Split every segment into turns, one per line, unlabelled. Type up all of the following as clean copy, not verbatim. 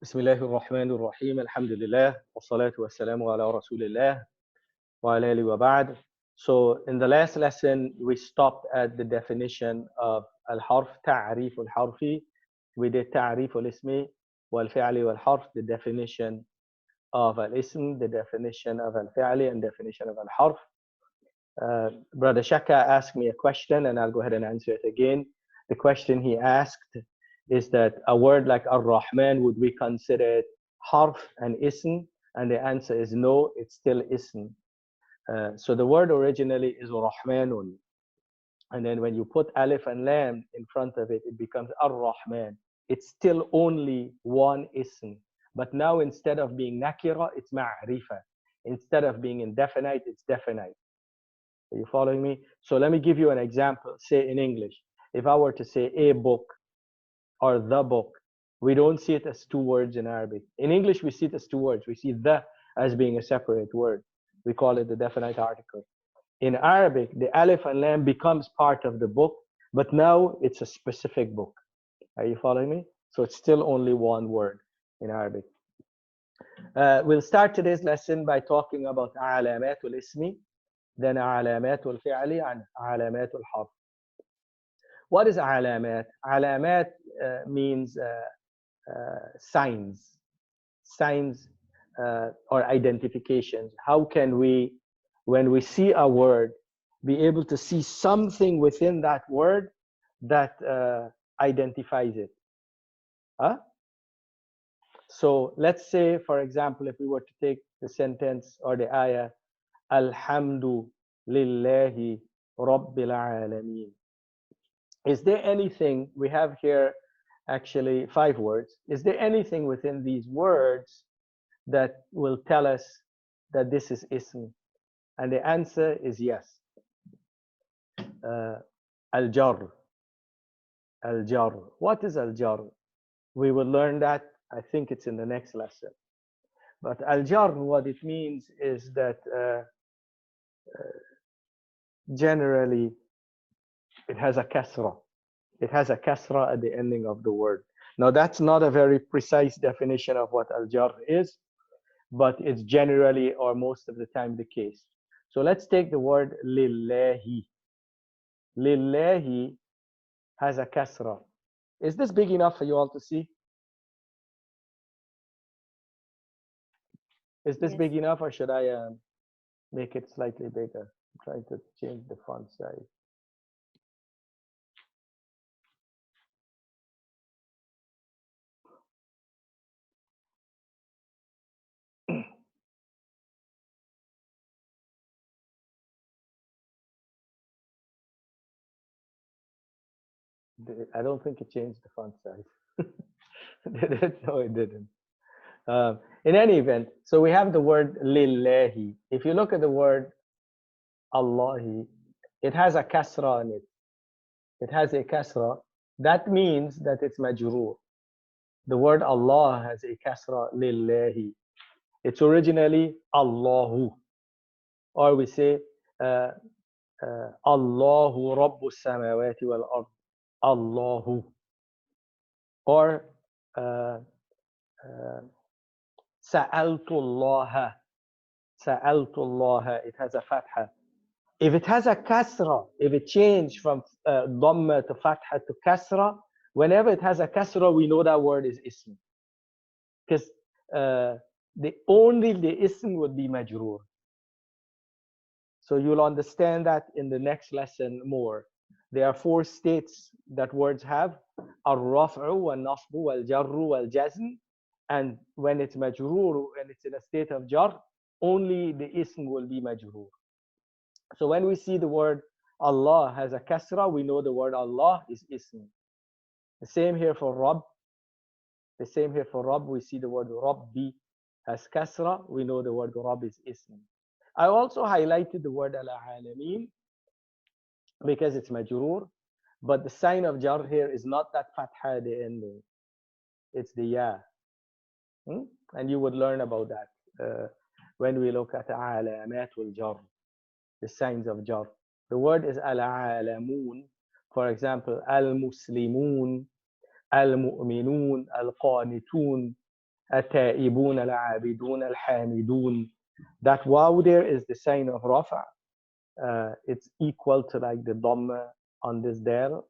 بسم الله الرحمن الرحيم الحمد لله والصلاة والسلام على رسول الله وعلى آله وبعد. So in the last lesson we stopped at the definition of الحرف تعريف الحرفي. We did تعريف الاسم والفعل والحرف, the definition of الاسم, the definition of الفعل, and definition of الحرف. Brother Shaka asked me a question and I'll go ahead and answer it again. The question he asked is that a word like Ar-Rahman, would we consider it harf and ism? And the answer is no, it's still ism. So the word originally is Rahmanun. And then when you put alif and lam in front of it, it becomes Ar-Rahman. It's still only one ism. But now instead of being nakira, it's ma'rifa. Instead of being indefinite, it's definite. Are you following me? So let me give you an example. Say in English, if I were to say a book or the book, we don't see it as two words in Arabic. In English, we see it as two words. We see the as being a separate word. We call it the definite article. In Arabic, the alif and lam becomes part of the book, but now it's a specific book. Are you following me? So it's still only one word in Arabic. We'll start today's lesson by talking about علامات الاسم, then علامات الفعل, and علامات الحرف. What is علامات? علامات means signs or identifications. How can we, when we see a word, be able to see something within that word that identifies it? Huh? So let's say, for example, if we were to take the sentence or the ayah, Alhamdu lillahi rabbil alameen. Is there anything, we have here actually 5 words, is there anything within these words that will tell us that this is ism? And the answer is yes. Al-jar. Al-jar. What is al-jar? We will learn that, I think it's in the next lesson. But al-jar, what it means is that generally it has a kasra. It has a kasra at the ending of the word. Now that's not a very precise definition of what al-jar is, but it's generally or most of the time the case. So let's take the word lillahi. Lillahi has a kasra. Is this big enough for you all to see? Is this big enough, or should I make it slightly bigger? I'm trying to change the font size. I don't think it changed the font size. Did it? No, it didn't. In any event, so we have the word lillahi. If you look at the word Allahi, it has a kasra in it. It has a kasra. That means that it's majroor. The word Allah has a kasra, lillahi. It's originally Allahu. Or we say Allahu Rabbu samawati wal ard. Allahu. Or Sa'altu Allah. Sa'altu Allah. It has a fatha. If it has a kasra, if it changed from dhamma to fatha to kasra, whenever it has a kasra, we know that word is ism. Because only the ism would be majroor. So you'll understand that in the next lesson more. There are 4 states that words have: al-raf'u, wal-nasbu, wal-jarru, wal-jazm. And when it's majroor, when it's in a state of jar, only the ism will be majroor. So when we see the word Allah has a kasra, we know the word Allah is ism. The same here for Rabb. The same here for Rabb. We see the word Rabbi has kasra. We know the word Rabb is ism. I also highlighted the word al-alameen because it's majroor, but the sign of jar here is not that fatha at the ending. It's the ya. And you would learn about that when we look at alamat wal jar, the signs of jar. The word is al-alamun. For example, al-muslimun, al-mu'minun, al-qanitun. التائبون العابدون الحامدون. That waw there is the sign of rafa. It's equal to like the dhamma on this dal.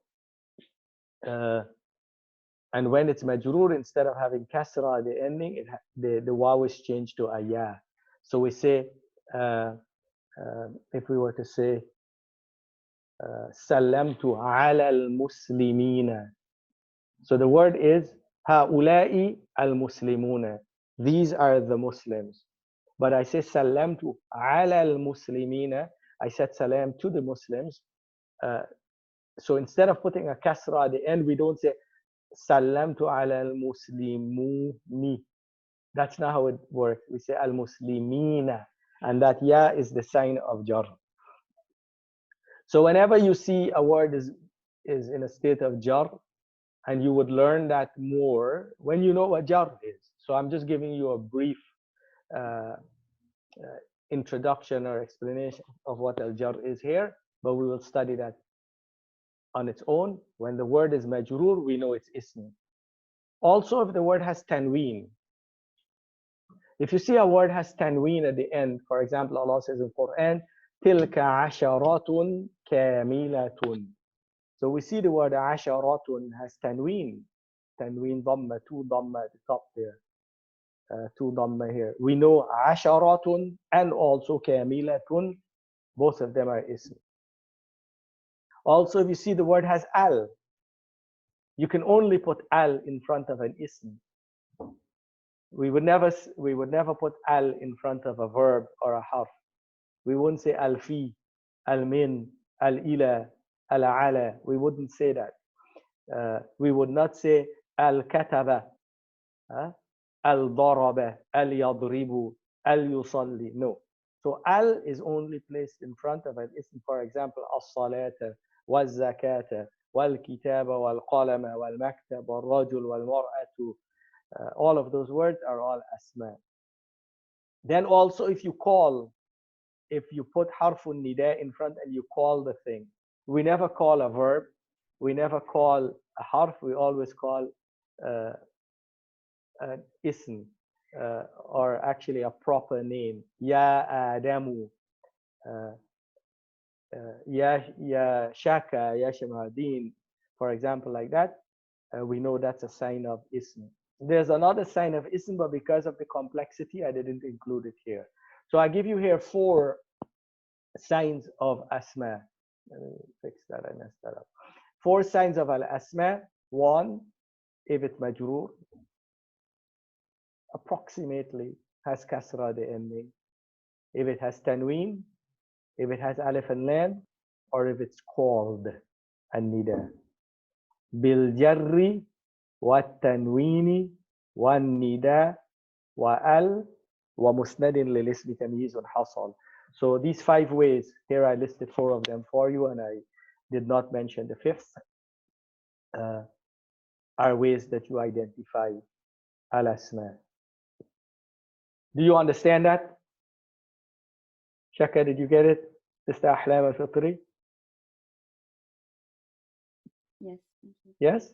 And when it's majroor, instead of having kasra at the ending, the waw is changed to a ya. So we say, if we were to say, سلمت على المسلمين. So the word is هؤلاء المسلمون. These are the Muslims. But I say سلمت على المسلمين. I said salam to the Muslims. So instead of putting a kasra at the end, we don't say سلمت على المسلمين. That's not how it works. We say al-muslimina. And that ya is the sign of jar. So whenever you see a word is in a state of jar, and you would learn that more when you know what jar is. So I'm just giving you a brief introduction or explanation of what al-jar is here, but we will study that on its own. When the word is majroor, we know it's ism. Also, if the word has tanween, if you see a word has tanween at the end, for example, Allah says in Quran, تِلْكَ عَشَرَةٌ كَامِلَةٌ. So we see the word عَشَرَةٌ has tanween. Tanween dhamma, two dhamma at the top there. Two dhamma here. We know عَشَرَةٌ and also كَامِلَةٌ. Both of them are ism. Also, if you see the word has al, you can only put al in front of an ism. We would never put al in front of a verb or a harf. We wouldn't say al fi, al min, al ila, al ala. We wouldn't say that. We would not say al kataba, al daraba, al yadribu, al yusalli. No. So al is only placed in front of an ism. For example, as-salata, wal-zakata, wal-kitaba, wal-qalama, wal-maktab, wal-rajul, wal-mar'atu. All of those words are all asma. Then also if you put harfun nida in front and you call the thing. We never call a verb. We never call a harf. We always call an ism, or actually a proper name. Ya Adamu, Ya Shaka, Ya Shamadin, for example, like that. We know that's a sign of ism. There's another sign of ism, but because of the complexity, I didn't include it here. So I give you here 4 signs of asma. Let me fix that. I messed that up. 4 signs of al-asma. 1, if it's majroor, approximately has kasra the ending. If it has tanween, if it has alif and lam, or if it's called an-nida. Bil jarri والتنوين والنداء وال ومسند للاسم تمييز حصل. So these 5 ways, here I listed 4 of them for you, and I did not mention the 5th, are ways that you identify al-asma. Do you understand that? Shaka, did you get it? Mr. Ahlam al-Fitri?
Yes.
Yes?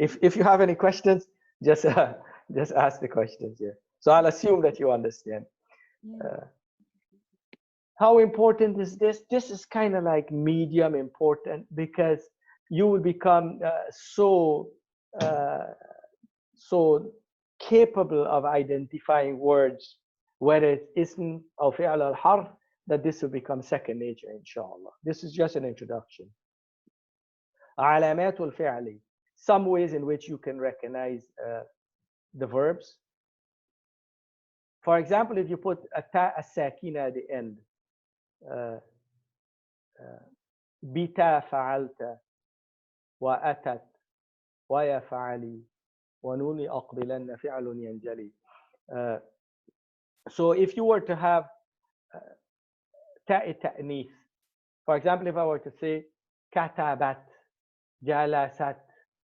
If you have any questions, just ask the questions here. So I'll assume that you understand. How important is this? This is kind of like medium important, because you will become so capable of identifying words, whether it's ism or fi'al al-harf, that this will become second nature, inshallah. This is just an introduction. علامات الفعل. Some ways in which you can recognize the verbs. For example, if you put a ta as-sakina at the end, bita fa'alta, wa atat, wa yaf'ali, wa nuni aqbilanna fi'lun yanjali. So if you were to have ta'i ta'nith, for example, if I were to say katabat, jalasat,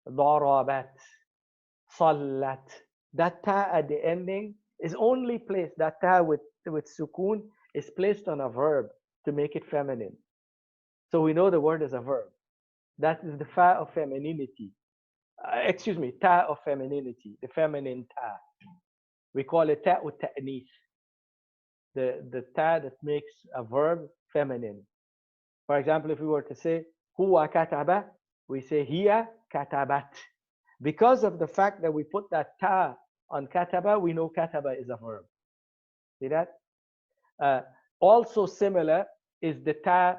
darabat, sallat, that ta at the ending is only placed, that ta with sukoon is placed on a verb to make it feminine. So we know the word is a verb. That is the fa of femininity. Excuse me, ta of femininity, the feminine ta. We call it ta' ta'nith, the ta that makes a verb feminine. For example, if we were to say huwa kataba, we say hiya katabat. Because of the fact that we put that ta on kataba, we know kataba is a verb. See that? Also similar is the ta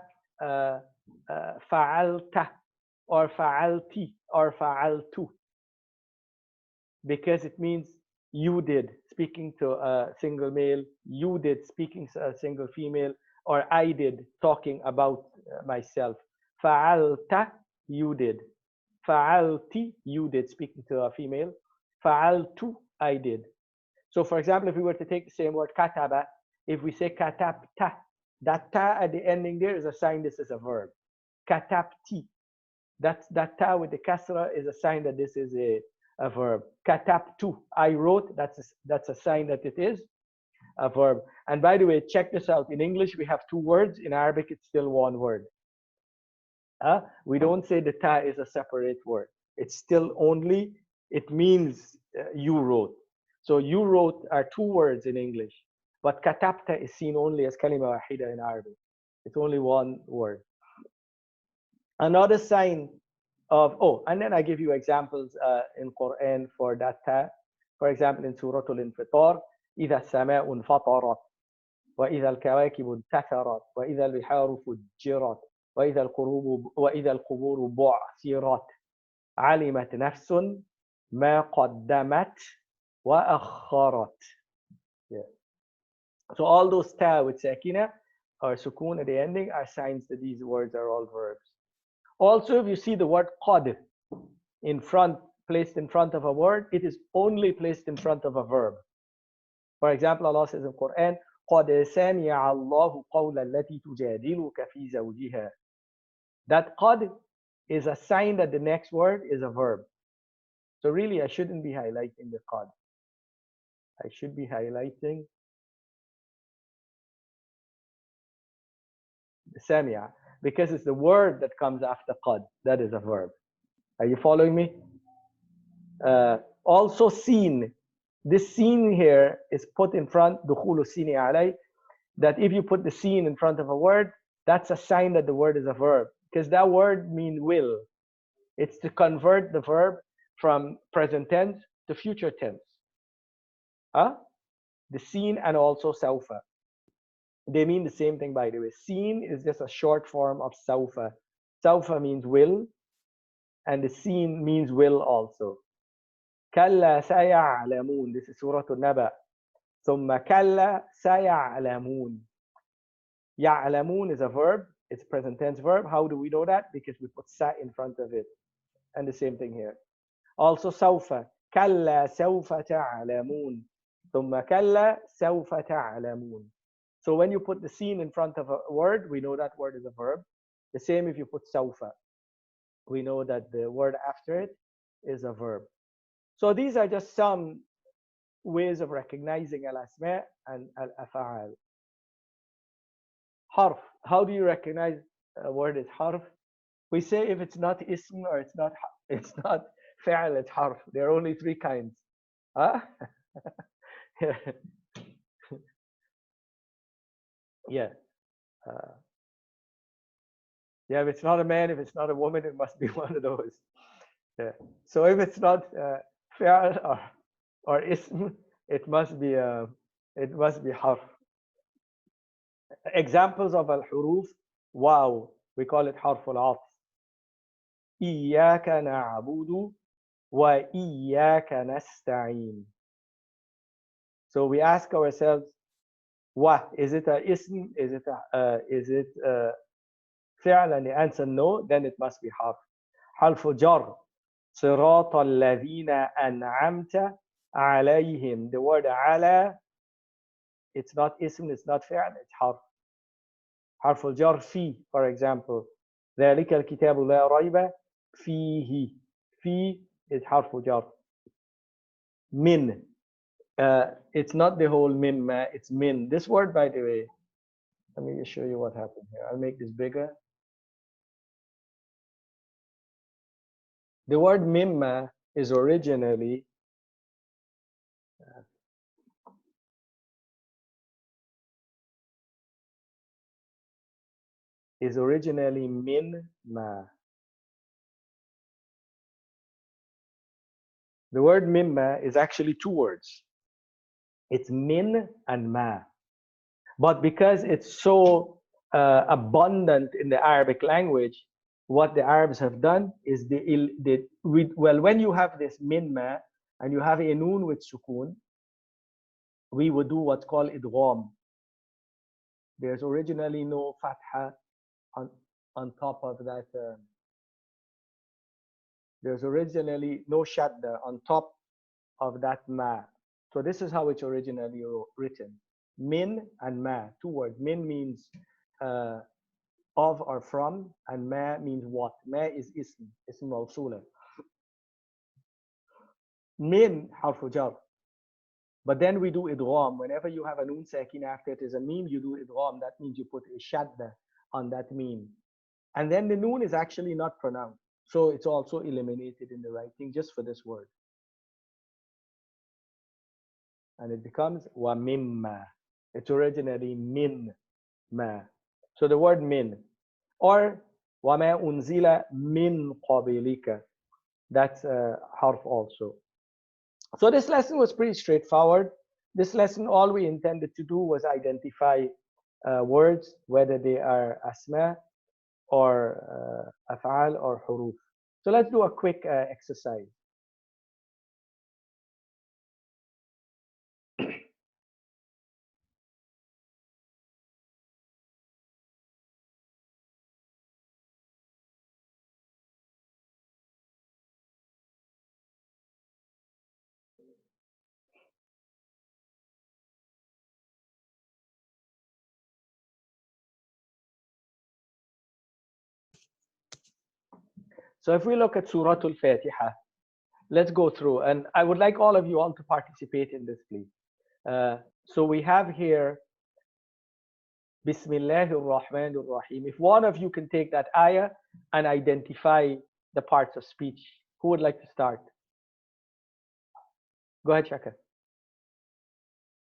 fa'alta or fa'alti or fa'altu, because it means you did, speaking to a single male, you did, speaking to a single female, or I did, talking about myself. Fa'alta, you did. Fa'alti, you did, speaking to a female. Fa'altu, I did. So for example, if we were to take the same word kataba, if we say katabta, that ta at the ending there is a sign this is a verb. Katabti, that ta with the kasra is a sign that this is a verb. Katabtu, I wrote, that's a sign that it is a verb. And by the way, check this out. In English, we have two words. In Arabic, it's still one word. We don't say the ta is a separate word. It's still only, it means you wrote. So you wrote are two words in English, but katabta is seen only as kalima wahida in Arabic. It's only one word. Another sign of, and then I give you examples in Quran for that ta. For example, in Surah Al-Infitar, إذا السماء انفطرت وإذا الكواكب انتثرت وإذا البحار فجرت وإذا القبور بعثرت علمت نفس ما قدمت وأخرت. Yeah. So all those ta with sakina or sukun at the ending are signs that these words are all verbs. Also, if you see the word qad in front, placed in front of a word, it is only placed in front of a verb. For example, Allah says in Quran, قَدْ سَمِعَ اللَّهُ قَوْلَ الَّتِي تُجَادِلُكَ فِي زَوْجِهَا. That qad is a sign that the next word is a verb. So really, I shouldn't be highlighting the qad. I should be highlighting the samia, because it's the word that comes after qad. That is a verb. Are you following me? Also seen. This seen here is put in front, دخول السين عليه, that if you put the seen in front of a word, that's a sign that the word is a verb, because that word means will. It's to convert the verb from present tense to future tense. The seen and also saufa. They mean the same thing, by the way. Seen is just a short form of saufa. Saufa means will, and the seen means will also. كلا سيعلمون. This is Surah Al-Naba. ثم كلا سيعلمون. يعلمون is a verb. It's a present tense verb. How do we know that? Because we put sa in front of it. And the same thing here. Also سوف. كلا سوف تعلمون. ثم كلا سوف تعلمون. So when you put the seen in front of a word, we know that word is a verb. The same if you put سوف. We know that the word after it is a verb. So these are just some ways of recognizing al-asma and al-af'al. Harf. How do you recognize a word is harf? We say if it's not ism or it's not fi'al, it's harf. There are only three kinds. Huh? Yeah. Yeah, if it's not a man, if it's not a woman, it must be one of those. Yeah. So if it's not fi'al or ism, it must be harf. Examples of al-huruf, wow, we call it harf al-'atf. إياك نعبد وإياك نستعين. So we ask ourselves, wa, is it a ism? Is it fi'l? And the answer no, then it must be harf. حرف جر. صراط الذين أنعمت عليهم. The word على, it's not ism, it's not fi'l, it's harf. حرف الجر في, for example. ذلك الكتاب لا ريب فيه. في is حرف جر. من. It's not the whole min, it's min. This word, by the way, let me just show you what happened here. I'll make this bigger. The word mimma is originally is originally min ma. The word mimma is actually two words. It's min and ma. But because it's so abundant in the Arabic language, what the Arabs have done is well, when you have this min ma and you have a noon with sukun, we would do what's called idgham. There's originally no fatha on, on top of that. There's originally no shadda on top of that ma. So this is how it's originally written. Min and ma, two words. Min means uh, of or from, and ma means what. Ma is ism mawsula. Min harfu jar. But then we do idgham. Whenever you have a noon sakin after it is a meme, you do idgham. That means you put a shadda on that meme. And then the noon is actually not pronounced. So it's also eliminated in the writing just for this word. And it becomes wa mimma. It's originally min ma. So the word min. Or wama unzila min qabilika. That's a harf also. So this lesson was pretty straightforward. This lesson, all we intended to do was identify words, whether they are asma or af'al or huruf. So let's do a quick exercise. So if we look at Surah Al-Fatiha, let's go through. And I would like all of you all to participate in this, please. So we have here Bismillahir Rahmanir Rahim. If one of you can take that ayah and identify the parts of speech, who would like to start? Go ahead, Shaka.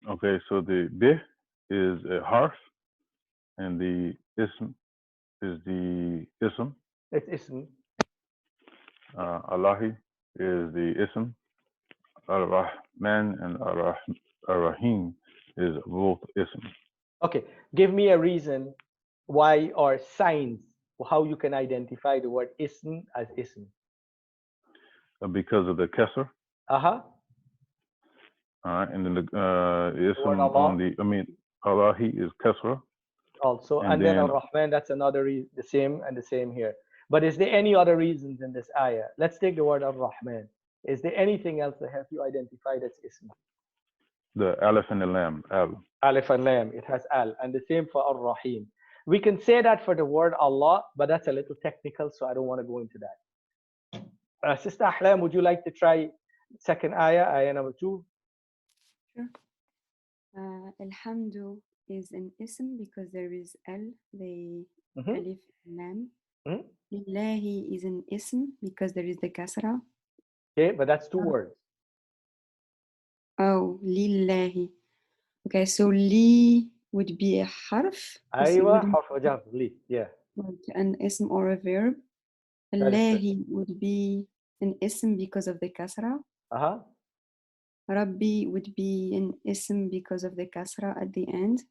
Okay, so the bih is a harf, and the ism is the ism.
It's ism.
Allahi is the ism. Ar-Rahman and Ar-Rahim is both ism.
Okay, give me a reason why or signs how you can identify the word ism as ism.
Because of the kasr.
Uh-huh.
And then the
The word
ism
Allah
Allahi is kasra.
also.
And
And then
then
Ar-Rahman, that's another the same and the same here. But is there any other reasons in this ayah? Let's take the word Ar-Rahman. Is there anything else that help you identify that's ism?
the alif and the lam, al.
Alif and Lam, it has Al. And the same for Ar-Rahim. We can say that for the word Allah, but that's a little technical, so I don't want to go into that. Sister Ahlam, would you like to try second ayah, ayah number 2?
Sure. Alhamdu is an ism because there is al, the
Mm-hmm.
alif, lam.
Mm-hmm.
Lillahi is an ism because there is the kasra.
Okay, but that's two words.
Oh, lillahi. Okay, so li would be a harf.
Aywa, harf jar, li. Yeah.
Like an ism or a verb.
That is correct.
Allahi would be an ism because of the kasra.
Uh-huh.
Rabbi would be an ism because of the kasra at the end.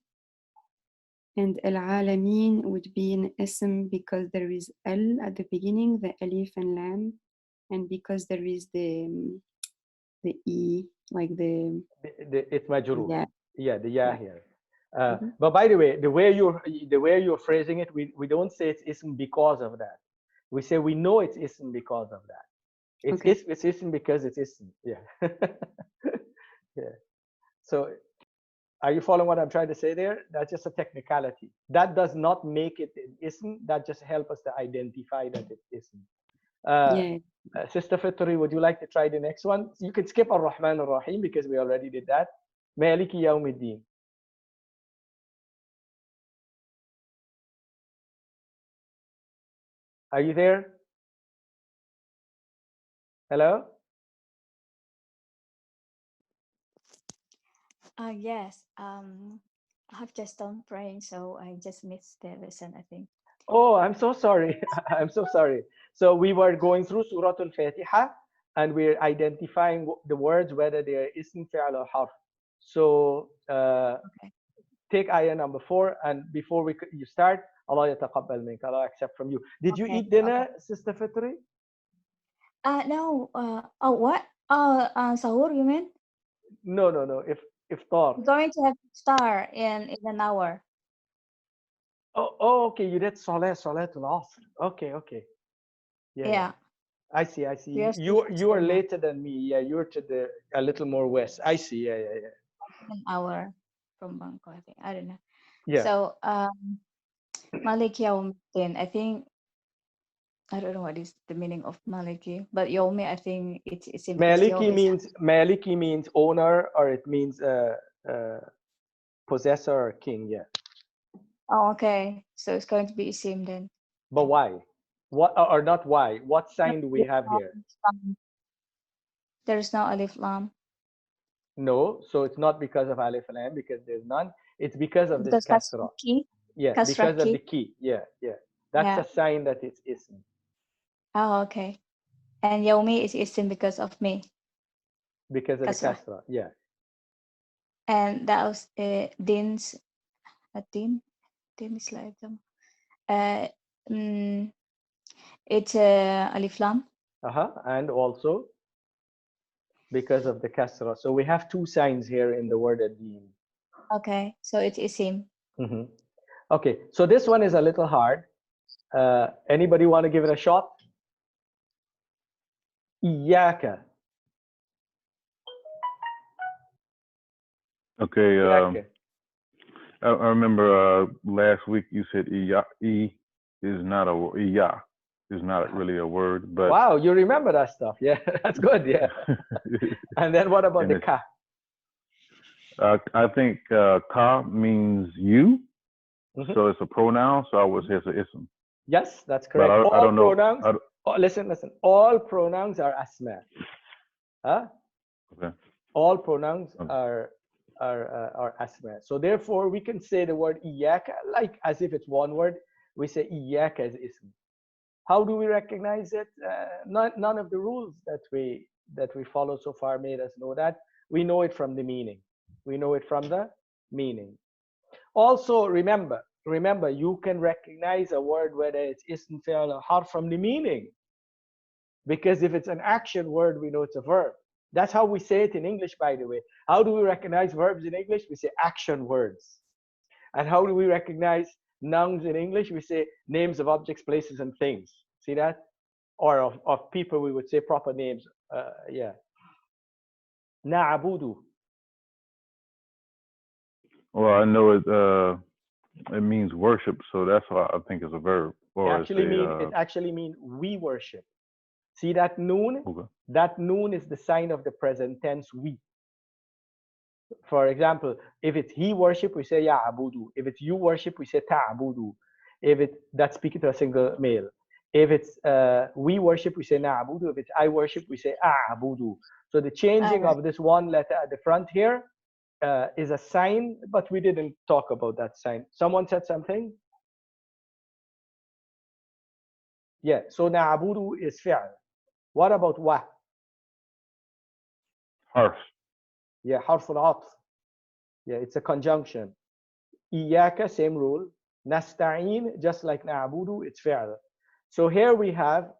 And al-alamin would be an ism because there is al at the beginning, the alif and lam, and because there is the e, like
It's majroor.
yeah.
Yeah, the ya
Yeah.
here.
Mhm.
But by the way, the way you're phrasing it, we don't say it's ism because of that. We say we know it's ism because of that.
Okay.
It's ism because it's ism. Yeah. Yeah. So are you following what I'm trying to say there? That's just a technicality. That does not make it an ism. That just help us to identify that it's ism.
Yeah.
Sister Fitri, would you like to try the next one? You can skip Ar-Rahman Ar-Rahim because we already did that. Maliki Yawmiddin. Are you there? Hello?
Yes. I have just done praying, so I just missed the lesson, I think.
Oh, I'm so sorry. I'm so sorry. So we were going through Surah Al-Fatiha and we're identifying the words whether they're ism, fi'l, or harf. So
Okay.
take ayah number 4, and before you start, Allah yataqabbal mink, Allah accept from you. Did you
Okay.
eat dinner, Sister Fitri?
No. Oh, what? Sahur, you mean?
No, no, no. Iftar.
We're going to have star in an hour.
Oh, okay. You did Salatul Asr. Okay, okay. Yeah, yeah.
Yeah.
I see, I
We
see.
are still
You are
now.
later than me. Yeah, you're to the a little more west. I see. Yeah, yeah, yeah.
An hour from Bangkok, I think. I don't know.
Yeah.
So, Malik Yawmiddin, I think, I don't know what is the meaning of Maliki, but Yomi, I think it's in because Yom is.
Maliki means owner, or it means possessor or king. Yeah.
Oh, okay. So it's going to be Isim then.
But why? What or not why? What sign do we have here?
There's no Alif Lam.
No, so it's not because of alif and lam, because there's none. It's because of this
Because that's
kasra.
key.
Yeah,
Kasra
because of the
key.
key. Yeah, yeah. That's
Yeah.
a sign that it's ism.
Oh, okay. And Yomi is Isim because of me.
Because of the
Kasra.
kasra. Yeah.
And that was Din's. Din. Din is like them. It's Alif Lam.
And also because of the kasra. So we have two signs here in the word ad-din.
Okay, so it's Isim.
Mm-hmm. Okay, so this one is a little hard. Anybody want to give it a shot? Iyaka.
Okay.
Iyaka.
I remember last week you said E is not a iya is not really a word, but
Wow, you remember that stuff. Yeah, that's good. Yeah. And then what about
and
the ka?
I think ka means you,
Mhm.
so it's a pronoun. So I would say it's an ism.
Yes, that's
But
correct.
I don't know.
Pronouns. Oh, listen. All pronouns are asma. Huh?
Okay.
All pronouns
Okay.
are asma. So therefore, we can say the word iyaka like as if it's one word. We say iyaka as ism. How do we recognize it? None of the rules that we follow so far made us know that. We know it from the meaning. We know it from the meaning. Also, remember, you can recognize a word whether it's ism, fi'l, or harf from the meaning. Because if it's an action word, we know it's a verb. That's how we say it in English, by the way. How do we recognize verbs in English? We say action words. And how do we recognize nouns in English? We say names of objects, places, and things. See that? Or of people, we would say proper names. Yeah. Na'budu.
Well, I know it means worship, so that's why I think it's a verb. Or
It actually mean we worship. See that noon?
Okay.
That noon is the sign of the present tense we. For example, if it's he worship, we say ya'budu. If it's you worship, we say ta'budu. That's speaking to a single male. If it's we worship, we say na'budu. If it's I worship, we say a'budu. So the changing of this one letter at the front here is a sign, but we didn't talk about that sign. Someone said something? Yeah, so na'budu is fi'l. What about wa?
Harf.
Yeah, harf al-atf. Yeah, it's a conjunction. Iyaka, same rule. Nasta'in, just like na'budu, it's fi'l. So here we have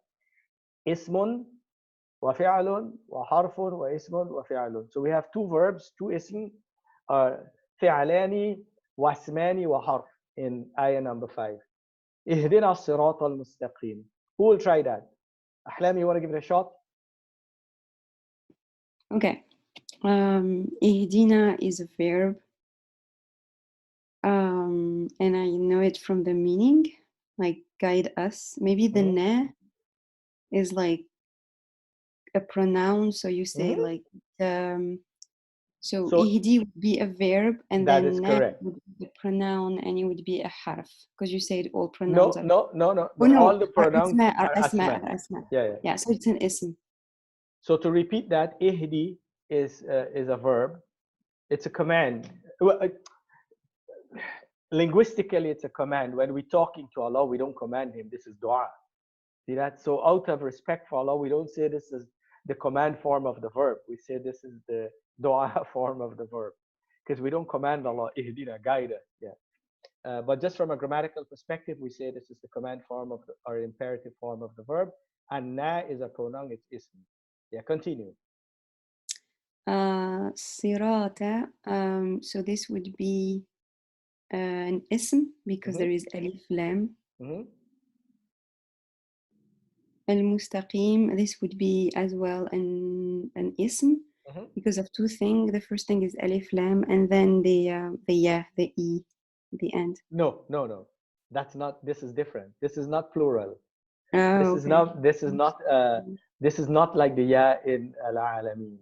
ismun wa fi'lun wa harfun wa ismun wa fi'lun. So we have two verbs, two ism, fi'lani wa ismani wa harf in ayah number 5. اهدنا الصراط المستقيم. Who will try that? Ahlam, you want to give it a shot?
Okay. Ihdina is a verb. And I know it from the meaning, like guide us. Maybe the na is like a pronoun, so you say like so ihdi would be a verb, and
that
then
is
na
correct.
would be the pronoun, and it would be a harf, because you said all pronouns are.
No.
Oh no,
All the pronouns are
asma.
Yeah.
Yeah, so it's an ism.
So to repeat that, ihdi is a verb. It's a command. linguistically, it's a command. When we're talking to Allah, we don't command him. This is dua. See that? So out of respect for Allah, we don't say this is the command form of the verb. We say this is the dua form of the verb, because we don't command Allah, ihdina, guide us. Yeah. But just from a grammatical perspective, we say this is the command form of the, or imperative form of the verb. And na is a pronoun, it's ism. Yeah, continue.
Sirata, so this would be an ism because there is alif lam. Al-mustaqim, this would be as well an ism because of two things. The first thing is alif lam, and then the ya, the e, the end.
No, no, no. That's not. This is different. This is not plural.
Oh,
this
okay.
is not. This is not. This is not like the ya in al-alamin.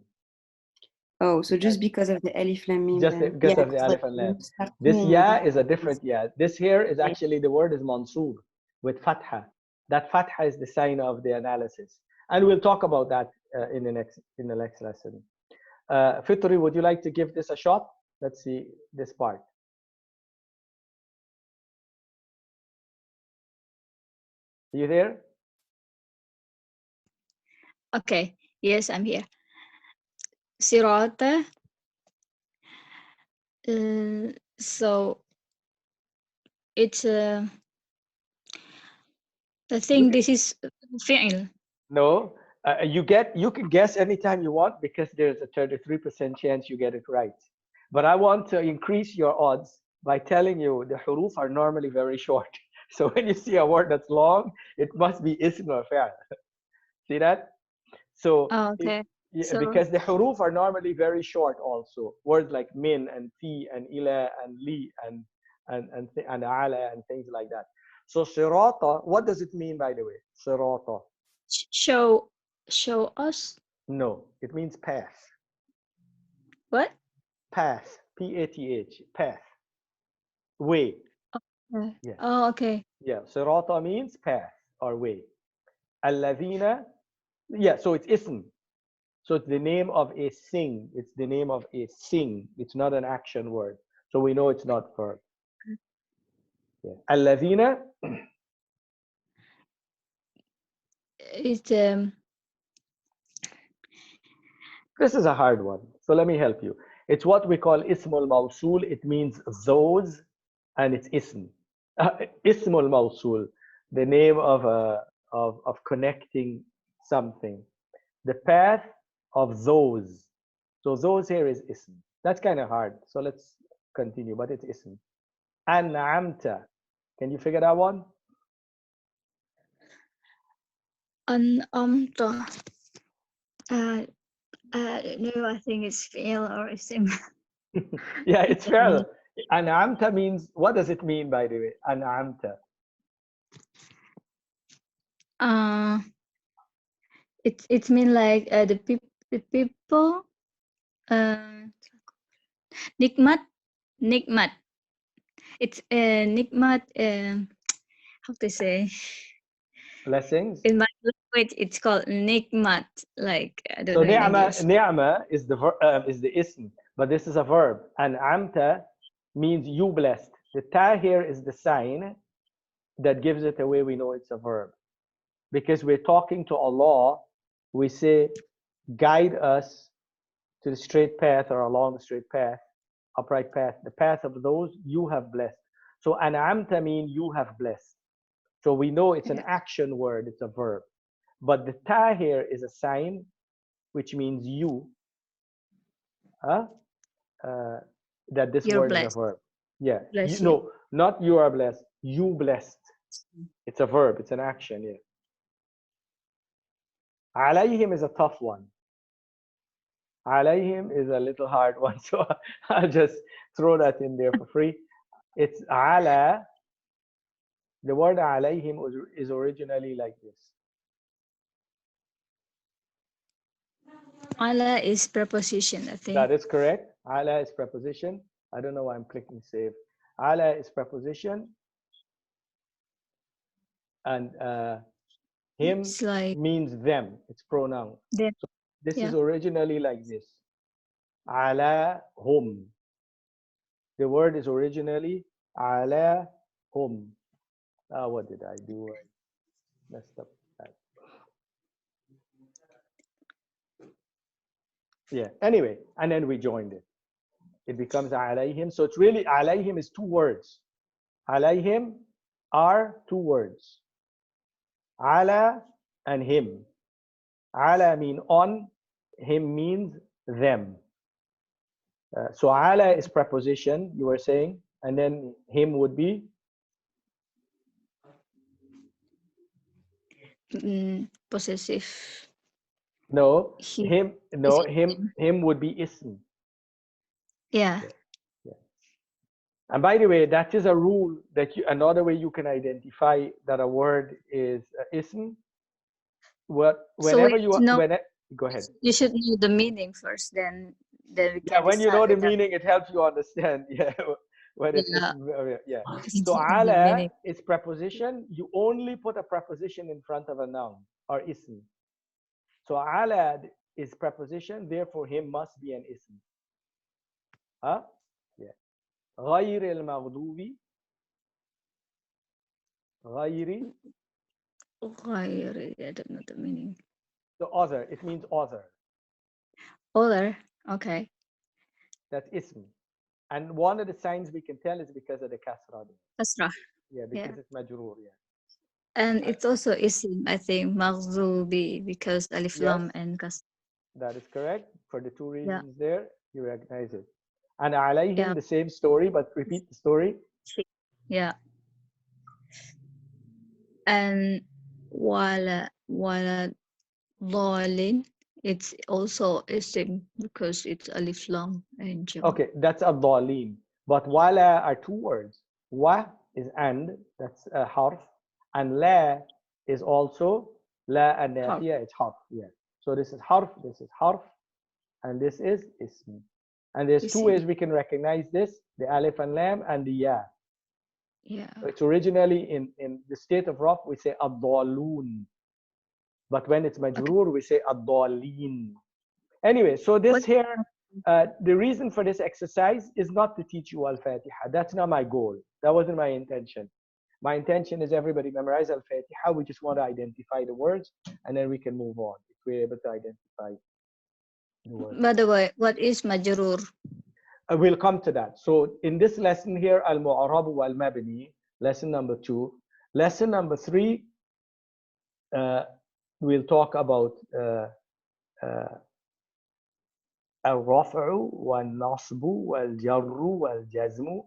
Oh, so just because of the alif lam mim.
Just because of the alif and lam. This ya is a different ya. This here is actually, the word is mansub with fatha. That fatha is the sign of the analysis, and we'll talk about that in the next lesson. Fitri, would you like to give this a shot? Let's see this part. Are you there?
Okay. Yes, I'm here. Sirata. So it's I think this is fi'l.
No, you can guess anytime you want, because there's a 33% chance you get it right. But I want to increase your odds by telling you the huruf are normally very short. So when you see a word that's long, it must be ism or fi'l. See that? So
Okay. So,
because the huruf are normally very short also. Words like min and fi and ila and li and ala and things like that. So sirata, what does it mean, by the way? Sirata.
show us.
No, it means path.
What?
Path. P-A-T-H. Path. Way.
Okay.
Yeah.
Oh, okay.
Yeah. Sirata means path or way. Alladhina. Yeah. So it's ism. So it's the name of a thing. It's the name of a thing. It's not an action word. So we know it's not verb. Yeah. Alladhina.
It's
This is a hard one. So let me help you. It's what we call ismul mawsul. It means those, and it's ism. Ismul mawsul, the name of connecting something. The path of those. So those here is ism. That's kind of hard. So let's continue, but it's ism. An'amta. Can you figure that one?
an'amta. No, I think it's fi'l or ism.
Yeah, it's fair. An'amta means, what does it mean, by the way? An'amta.
It mean like the people. Nikmat. It's nikmat. How to say?
Blessings.
In my language, it's called nikmat. Like I don't
So
know in
ni'ma,
English.
ni'ma is the ism, but this is a verb. And amta means you blessed. The ta here is the sign that gives it away. We know it's a verb, because we're talking to Allah. We say, guide us to the straight path, or along the straight path, upright path, the path of those you have blessed. So an'amta means you have blessed. So we know it's an action word, it's a verb. But the ta here is a sign, which means you, that this
You're
word
blessed.
is a verb. Yeah,
Bless you.
no, not you are blessed, you blessed. It's a verb, it's an action, yeah. Alayhim is a tough one. Alayhim is a little hard one, so I'll just throw that in there for free. It's ala. The word alayhim is originally like this.
Ala is preposition, I think.
That is correct. Ala is preposition. I don't know why I'm clicking save. Ala is preposition. And him
It's like
means them. It's pronoun.
them.
So this
Yeah.
is originally like this. Ala hum. The word is originally علىهم. What did I do? I messed up that. Yeah, anyway, and then we joined it. It becomes عليهم. So it's really, عليهم is two words. عليهم are two words. على and him. على mean on, him means them. So على is preposition, you were saying, and then him would be?
Possessive.
No,
He,
him, no, him would be ism.
yeah.
Yeah. And by the way, that is a rule that you, another way you can identify that a word is ism. Whenever you, go ahead.
You should know the meaning first, then we can.
Yeah, when you know the
whether-
meaning, it helps you understand. Yeah, when it's
Yeah.
yeah.
It's
So
the
ala
meaning.
is preposition. You only put a preposition in front of a noun or ism. So ala is preposition, therefore him must be an ism. Huh? Yeah. غير المغضوب غير.
غير, I don't know the meaning.
The other, it means other.
Other, okay.
That's ism. And one of the signs we can tell is because of the kasra.
Kasra.
Yeah, because it's majroor. Yeah.
And it's also isim, I think, maghzubi, because alif lam and kasra.
That is correct. For the two reasons there, you recognize it. And alayhim, the same story, but repeat the story.
Yeah. And wala dhalin, it's also isim because it's alif lam and jam.
Okay, that's a dhalin. But wala are two words. Wa is and, that's a harf. And la is also la and nafiya, it's harf. Yeah. So this is harf, and this is ism. And there's two ways we can recognize this, the alif and lam and the ya.
Yeah.
It's originally in the state of raf, we say ad-dhalun. But when it's majroor, we say ad-dhalin. Anyway, so this here, the reason for this exercise is not to teach you Al-Fatiha. That's not my goal. That wasn't my intention. My intention is everybody memorize Al-Fatiha. We just want to identify the words, and then we can move on if we're able to identify the words.
By the way, what is majroor?
We'll come to that. So in this lesson here, Al-Mu'arab wal-Mabni, lesson number 2. Lesson number 3, we'll talk about Al-Raf'u wal-Nasbu wal-Jarru wal-Jazmu.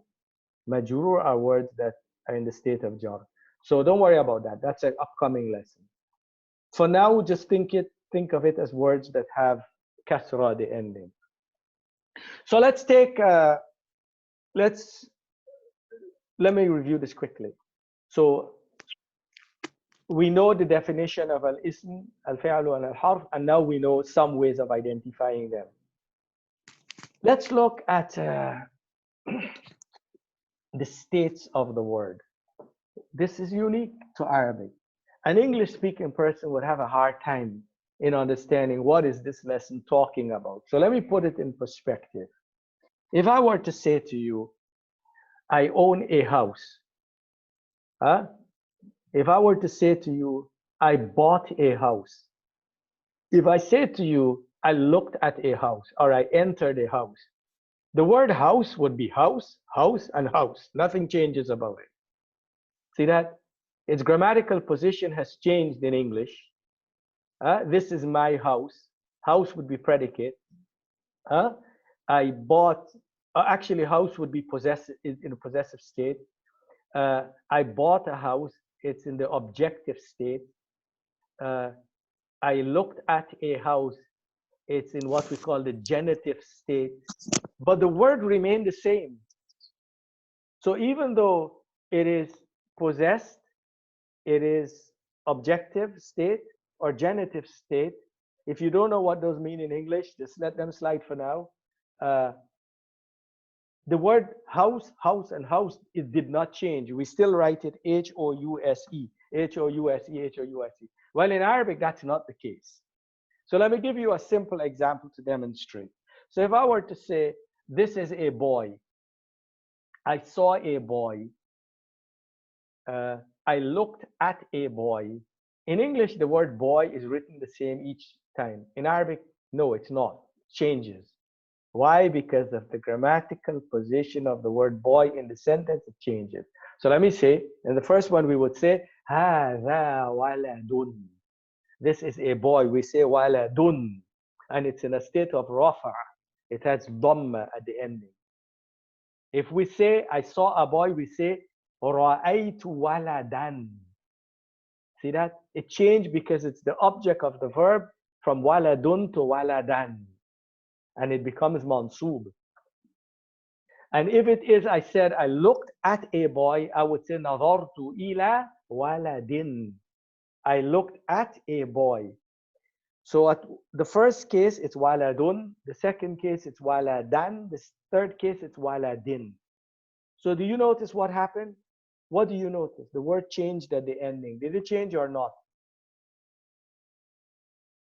Majrur are words that are in the state of jar. So don't worry about that. That's an upcoming lesson. For now, just think of it as words that have kasra the ending. So let's take let me review this quickly. So we know the definition of al-ism, al-fi'lu, and al-harf, and now we know some ways of identifying them. Let's look at the states of the word. This is unique to Arabic. An English-speaking person would have a hard time in understanding what is this lesson talking about. So let me put it in perspective. If I were to say to you, I own a house. If I were to say to you, I bought a house. If I say to you, I looked at a house, or I entered a house, the word house would be house, house, and house. Nothing changes about it. See that? Its grammatical position has changed in English. This is my house. House would be predicate. I bought, actually house would be possessive, in a possessive state. I bought a house, it's in the objective state. I looked at a house, it's in what we call the genitive state. But the word remained the same. So even though it is possessed, it is objective state or genitive state. If you don't know what those mean in English, just let them slide for now. The word house, house, and house, it did not change. We still write it H-O-U-S-E, H-O-U-S-E, H-O-U-S-E. Well, in Arabic, that's not the case. So let me give you a simple example to demonstrate. So if I were to say, this is a boy, I saw a boy. I looked at a boy. In English, the word boy is written the same each time. In Arabic, no, it's not. It changes. Why? Because of the grammatical position of the word boy in the sentence, it changes. So let me say, in the first one, we would say, هذا ولد. This is a boy. We say waladun, and it's in a state of rafa. It has dhamma at the ending. If we say, I saw a boy, we say, ra'aytu waladan. See that? It changed because it's the object of the verb from waladun to waladan. And it becomes mansub. And if it is, I said, I looked at a boy, I would say, nadartu ila waladin. I looked at a boy. So at the first case, it's waladun. The second case, it's waladan. The third case, it's waladin. So do you notice what happened? What do you notice? The word changed at the ending. Did it change or not?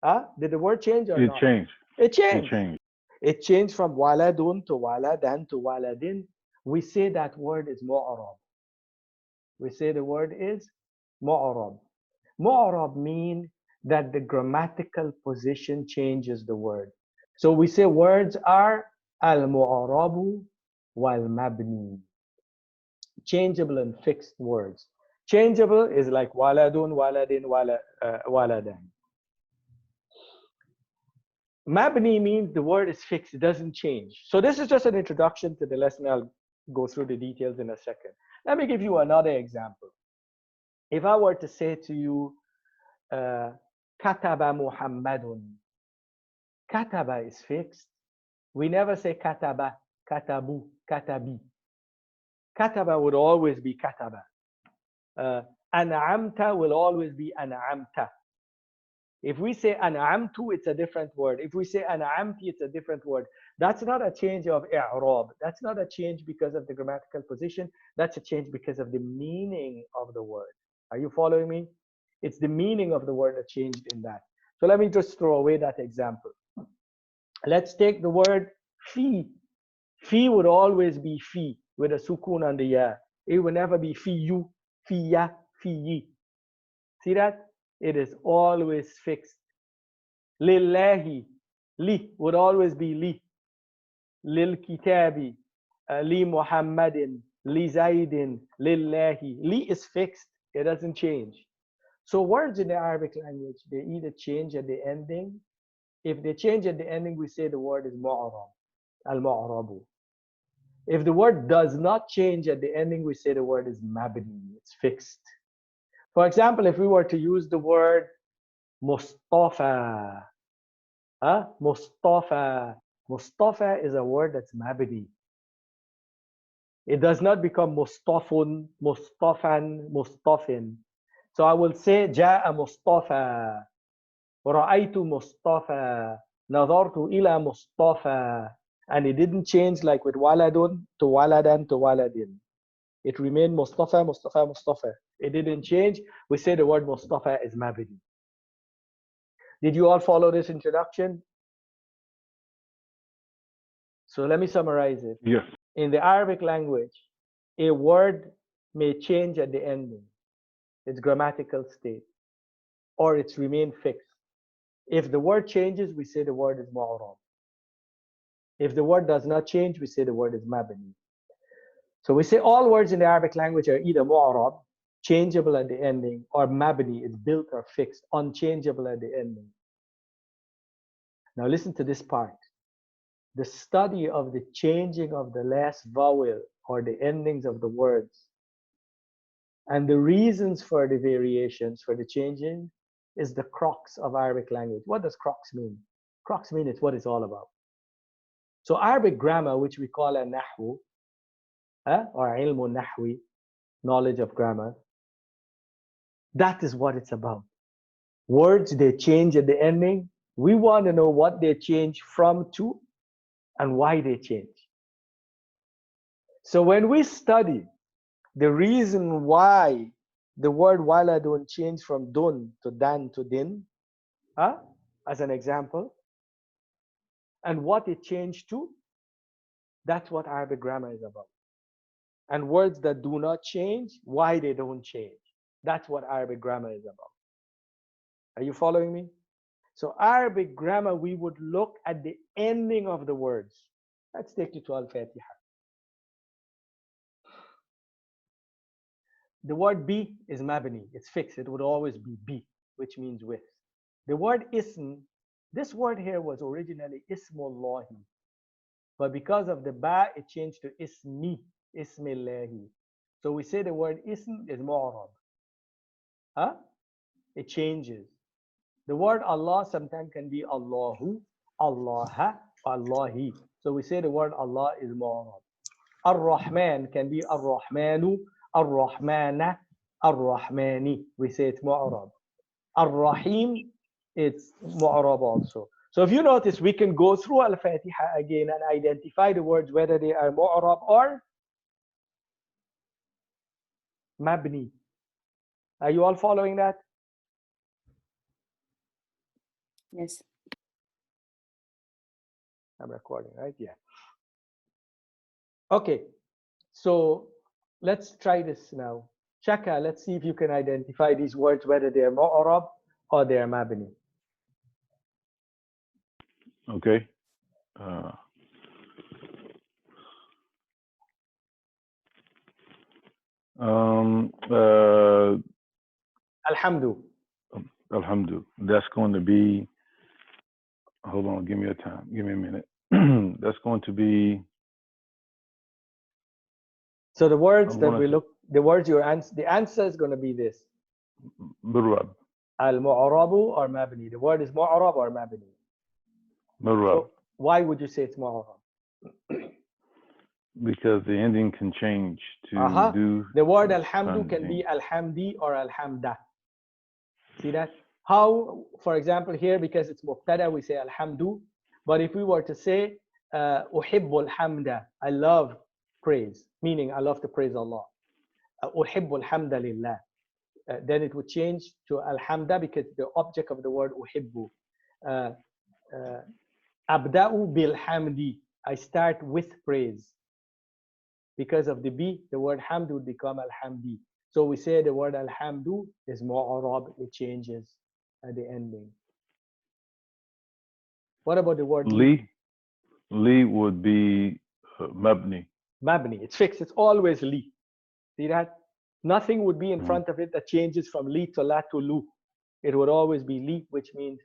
Huh? Did the word change or not?
It changed.
It changed.
It changed.
It changed from waladun to waladan to waladin. We say that word is mu'arab. We say the word is mu'arab. Mu'arab means that the grammatical position changes the word. So we say words are al-mu'arabu wal-mabni. Changeable and fixed words. Changeable is like waladun, waladin, waladan. Mabni means the word is fixed, it doesn't change. So this is just an introduction to the lesson. I'll go through the details in a second. Let me give you another example. If I were to say to you, kataba Muhammadun. Kataba is fixed. We never say kataba, katabu, katabi. Kataba would always be kataba. An'amta will always be an'amta. If we say an'amtu, it's a different word. If we say an'amti, it's a different word. That's not a change of i'rab. That's not a change because of the grammatical position. That's a change because of the meaning of the word. Are you following me? It's the meaning of the word that changed in that. So let me just throw away that example. Let's take the word fi. Fi would always be fi with a sukun on the ya. It would never be fi you, fi ya, fi yi. See that? It is always fixed. Lillahi, li would always be li. Lil kitabi, li Muhammadin, li Zaidin, lillahi. Li is fixed. It doesn't change. So words in the Arabic language, they either change at the ending. If they change at the ending, we say the word is mu'arab, al-mu'arabu. If the word does not change at the ending, we say the word is mabni, it's fixed. For example, if we were to use the word Mustafa, Mustafa. Mustafa is a word that's mabni. It does not become Mustafun, Mustafan, Mustafin. So I will say Ja'a Mustafa, Ra'aytu Mustafa, Nadartu ila Mustafa. And it didn't change like with waladun to waladan to waladin. It remained Mustafa, Mustafa, Mustafa. It didn't change. We say the word Mustafa is mabni. Did you all follow this introduction? So let me summarize it.
Yes.
In the Arabic language, a word may change at the ending, its grammatical state, or it's remain fixed. If the word changes, we say the word is mu'arab. If the word does not change, we say the word is mabni. So we say all words in the Arabic language are either mu'arab, changeable at the ending, or mabni, it's built or fixed, unchangeable at the ending. Now listen to this part. The study of the changing of the last vowel or the endings of the words and the reasons for the variations, for the changing, is the crux of Arabic language. What does crux mean? Crux mean it's what it's all about. So Arabic grammar, which we call a nahwu, or ilmu nahwi, knowledge of grammar, that is what it's about. Words, they change at the ending. We want to know what they change from to and why they change. So when we study the reason why the word waladun changed from dun to dan to din, as an example, and what it changed to, that's what Arabic grammar is about. and words that do not change, why they don't change. That's what Arabic grammar is about. Are you following me? So Arabic grammar, we would look at the ending of the words. Let's take you to Al-Fatiha. The word be is mabni. It's fixed. It would always be, which means with. The word ism, this word here was originally ismullahi. But because of the ba, it changed to ismi, ismillahi. So we say the word ism is mu'rab. Huh? It changes. The word Allah sometimes can be Allahu, Allah, Allahi. So we say the word Allah is mu'rab. Ar-Rahman can be Ar-Rahmanu, Ar-Rahmana, Ar-Rahmani. We say it's mu'rab. Ar-Rahim, it's mu'rab also. So if you notice, we can go through Al-Fatiha again and identify the words whether they are mu'rab or mabni. Are you all following that?
Yes.
I'm recording, right? Yeah. Okay. So let's try this now. Shaka, let's see if you can identify these words, whether they are mu'rab or they are mabni.
Okay.
Alhamdu.
Alhamdulillah. That's going to be, hold on, give me a time. Give me a minute. That's going to be.
So the words that we look, the words your answer, the answer is going to be this.
Murab.
Al-mu'rabu or mabni. The word is mu'rab or mabni.
Murab.
So why would you say it's mu'rab?
Because the ending can change to do.
The word alhamdu can be alhamdi or alhamda. See that? How, for example, here, because it's mubtada, we say alhamdu. But if we were to say uhibbu alhamda, I love praise, meaning I love to praise Allah. Uhibbu alhamda lillah. Then it would change to alhamda because the object of the word uhibbu. Abda'u bilhamdi. I start with praise. Because of the B, the word hamd would become alhamdi. So we say the word alhamdu is mu'arab, it changes at the ending. What about the word
li? Li would be mabni.
Mabni, it's fixed, it's always li. See that? Nothing would be in front of it that changes from li to la to lu. It would always be li, which means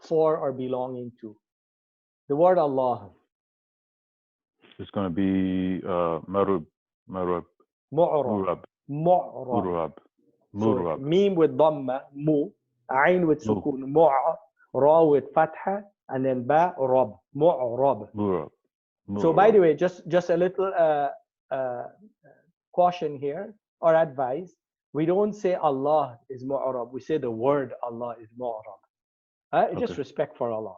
for or belonging to. The word Allah.
It's going to be marub.
Mu'rab.
Murab.
Mu'rab.
Murab.
So, meme with dhamma, mu, ayn with sukun, mu'a, ra with fatha, and then ba, rab, mu'rab.
Murab.
So by the way, just a little caution here or advice. We don't say Allah is mu'rab. We say the word Allah is mu'rab. Just respect for Allah.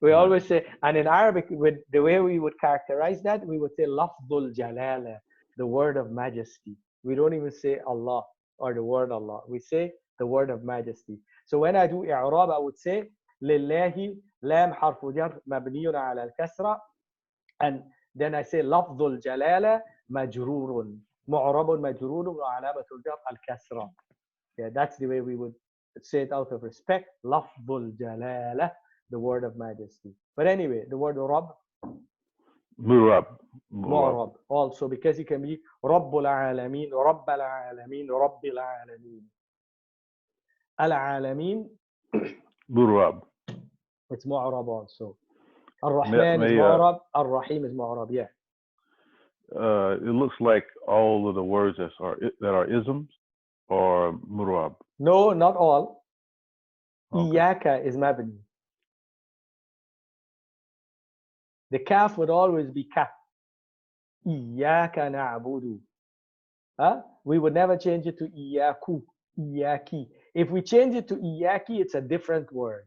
We always say, and in Arabic, with the way we would characterize that, we would say lafdul jalala, the word of majesty. We don't even say Allah or the word Allah. We say the word of majesty. So when I do i'rab, I would say lillahi lam harfu jar mabniyun ala al-kasra, and then I say lafdul jalala majrurun mu'rabun majrurun wa alamatul jar al-kasra. Yeah, that's the way we would say it out of respect. Lafdul jalala, the word of majesty. But anyway, the word Rabb,
Murab.
Mu'rab also, because it can be Rabbul Alameen, Rabbal Alameen, Rabbil Alameen. Al Alameen,
Murab.
it's Mu'rab also. Ar-Rahman is Mu'rab, Ar-Rahim is Mu'rab, yeah.
It looks like all of the words that are isms or Murab.
No, not all.
Okay.
Iyaka is Mabni. The kaf would always be kaf. Iyaka na'budu. We would never change it to iyaku, iyaki. If we change it to iyaki, it's a different word.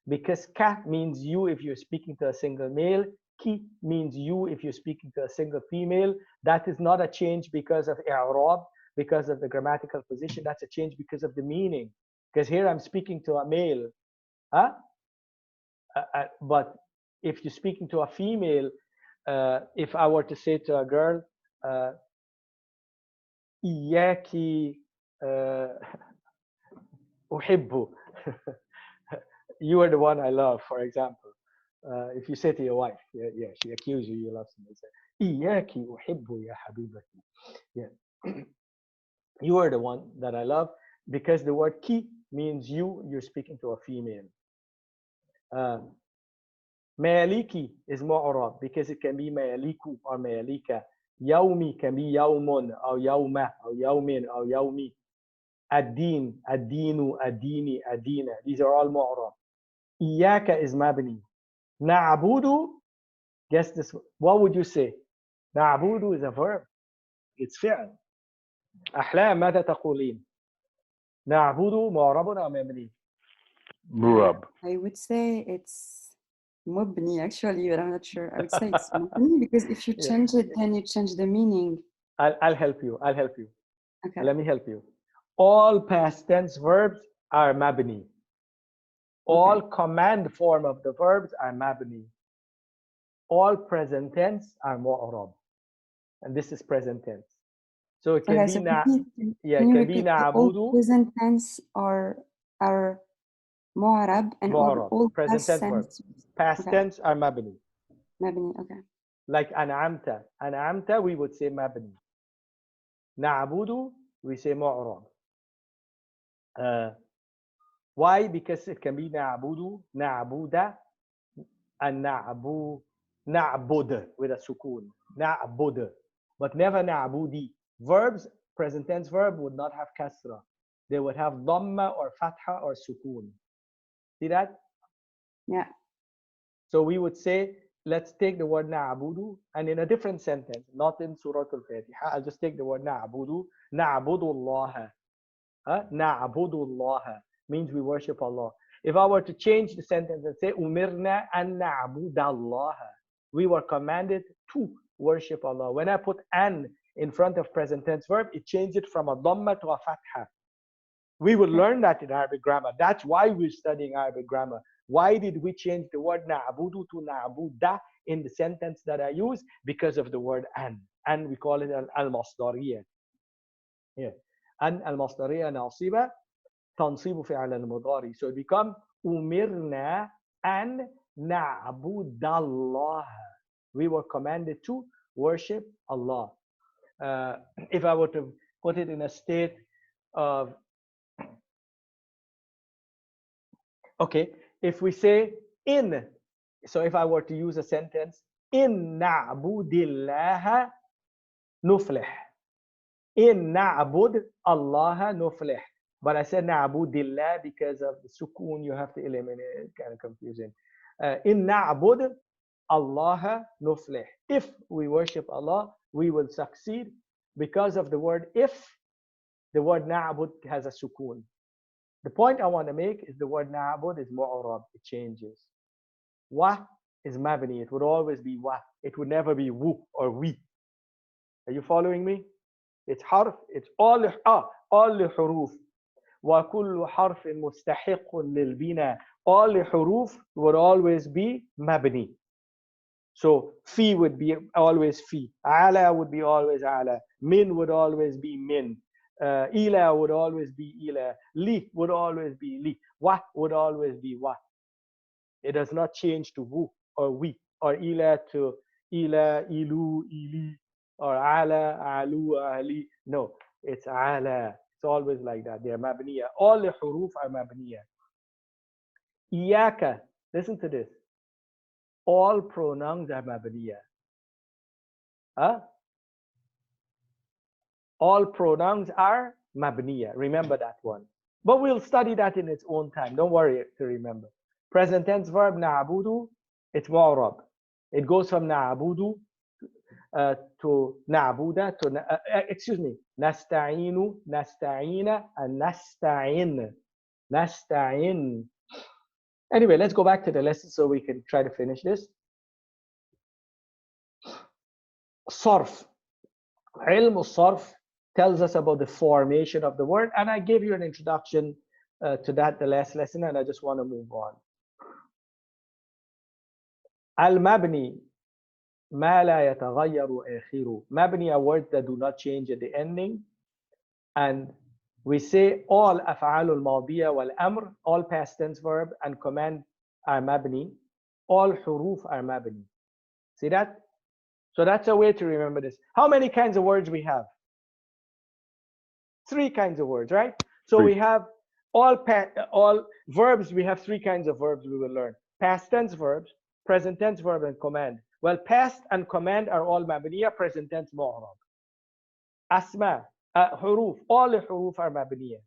Because ka means you if you're speaking to a single male. Ki means you if you're speaking to a single female. That is not a change because of i'rab, because of the grammatical position. That's a change because of the meaning. Because here I'm speaking to a male. But if you're speaking to a female, if I were to say to a girl, إياكي أحب, you are the one I love, for example. If you say to your wife, yeah, she accuses you love somebody, say, إياكي أحب يا حبيبتي. Yeah. You are the one that I love, because the word ki means you're speaking to a female. Maliki is mu'rab because it can be maliku or malika. Yaumi can be yaumun or yauma or yaumin or yaumi. Ad-din, ad-dinu, ad-dini, ad-dina. These are all mu'rab. Iyaka is mabni. Na'budu, guess this. What would you say? Na'budu is a verb. It's fi'l. أحلام ماذا تقولين؟ نعبد معرب أو مبني؟
Murab.
I would say it's mubni actually, but I'm not sure. I would say it's mubni because if you change it, then you change the meaning.
I'll help you. I'll help you.
Okay.
Let me help you. All past tense verbs are mabni. All command form of the verbs are mabni. All present tense are mu'rab. And this is present tense. So it can
Okay,
be
so
yeah,
can
it
you
can be
repeat all
na'budu,
present tense are mu'arab and
mu'rab.
all
Present
past
tense
tense
verbs. Past tense are mabni.
mabni, okay.
Like an'amta. An'amta, we would say mabni. Na'budu, we say mu'rab. Why? Because it can be na'budu, na'buda, and na'bud with a sukun. Na'bud. But never na'budi. Verbs, present tense verb would not have kasra. They would have dhamma or fatha or sukun. See that?
Yeah.
So we would say, let's take the word na'budu, and in a different sentence, not in Surah Al-Fatiha, I'll just take the word na'budu. Na'budullaha. Na'budullaha means we worship Allah. If I were to change the sentence and say, umirna an na'budallaha, we were commanded to worship Allah. When I put an in front of present tense verb, it changed it from a dhamma to a fatha. We will learn that in Arabic grammar. That's why we're studying Arabic grammar. Why did we change the word na'budu to na'buda in the sentence that I use? Because of the word an. And we call it al-masdariyah. Yeah. An al-masdariyah nasiba tansibu fi'al al-mudari. So it becomes umirna an na'budallah. We were commanded to worship Allah. If I were to put it in a state of, okay, if we say in, so if I were to use a sentence, in na'budillaha nuflih. In na'bud Allah nuflih. But I said na'budillah because of the sukun, you have to eliminate it, kind of confusing. In na'bud Allah nuflih. If we worship Allah, we will succeed. Because of the word if, the word na'bud has a sukun. The point I want to make is the word na'bud is mu'rab, it changes. Wa is mabni, it would always be wa. It would never be wu or we. Are you following me? It's harf, it's all the huruf. وَكُلُّ حَرْفٍ مُسْتَحِقٌ لِلْبِنَا. All the huruf would always be mabni. So fi would be always fi. Ala would be always ala. Min would always be min. Ila would always be ila. Li would always be li. Wa would always be wa. It does not change to wu or we or ila to ila, ilu, ili, or ala, alu, ali. No, it's ala. It's always like that. They're mabniya. All the huruf are mabniya. Iyaka. Listen to this. All pronouns are mabniya. Huh? All pronouns are mabniya. Remember that one. But we'll study that in its own time. Don't worry to remember. Present tense verb na'budu, it's mu'rab. It goes from na'budu to na'buda to excuse me, nasta'inu, nasta'ina, and nasta'in. Nasta'in. Anyway, let's go back to the lesson so we can try to finish this. Sarf. Ilm al-sarf tells us about the formation of the word, and I gave you an introduction to that the last lesson, and I just want to move on. Al-mabni ما لا يتغير آخره. مبني are words that do not change at the ending. And we say all أفعال الماضية والأمر, all past tense verb and command are مبني. All حروف are مبني. See that? So that's a way to remember this. How many kinds of words we have? 3 kinds of words, right? So we have all verbs. We have 3 kinds of verbs we will learn. Past tense verbs, present tense verb, and command. Well, past and command are all مبنية, present tense معرب. أسماء, حروف, all the حروف are مبنية.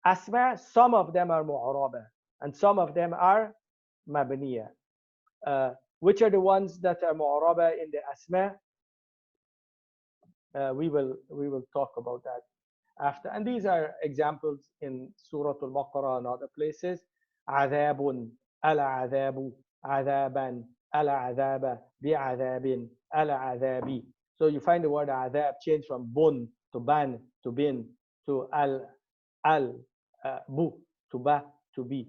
أسماء, some of them are معربة and some of them are مبنية. Which are the ones that are معربة in the أسماء? We will talk about that after. And these are examples in Surah Al-Baqarah and other places. عذاب, العذاب, عذابا, العذاب, بعذاب, العذاب. So you find the word عذاب change from bun to ban to bin to bu to ba to be.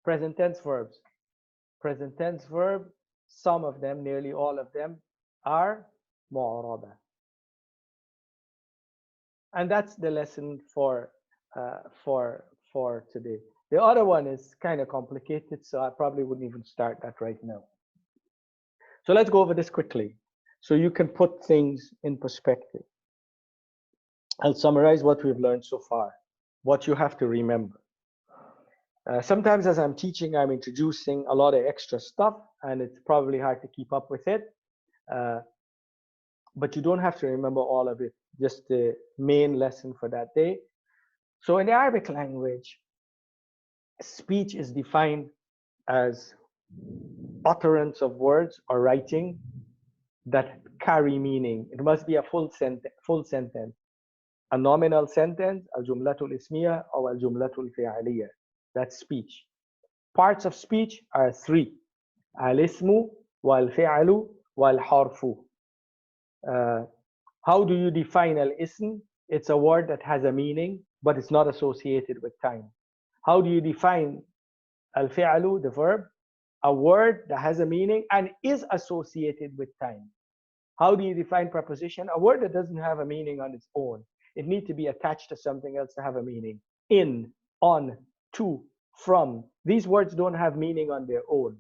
Present tense verbs. Present tense verb, some of them, nearly all of them, are معربة. And that's the lesson for today. The other one is kind of complicated, so I probably wouldn't even start that right now. So let's go over this quickly, so you can put things in perspective. I'll summarize what we've learned so far, what you have to remember. Sometimes as I'm teaching, I'm introducing a lot of extra stuff, and it's probably hard to keep up with it. But you don't have to remember all of it, just the main lesson for that day. So in the Arabic language, speech is defined as utterance of words or writing that carry meaning. It must be a full sentence, a nominal sentence, al-jumlatul ismiya or al-jumlatul fi'aliyya. That's speech. Parts of speech are 3: al-ismu, wal-fi'alu, wal-harfu. How do you define al-ism? It's a word that has a meaning, but it's not associated with time. How do you define al-fi'alu, the verb? A word that has a meaning and is associated with time. How do you define preposition? A word that doesn't have a meaning on its own. It needs to be attached to something else to have a meaning. In, on, to, from. These words don't have meaning on their own.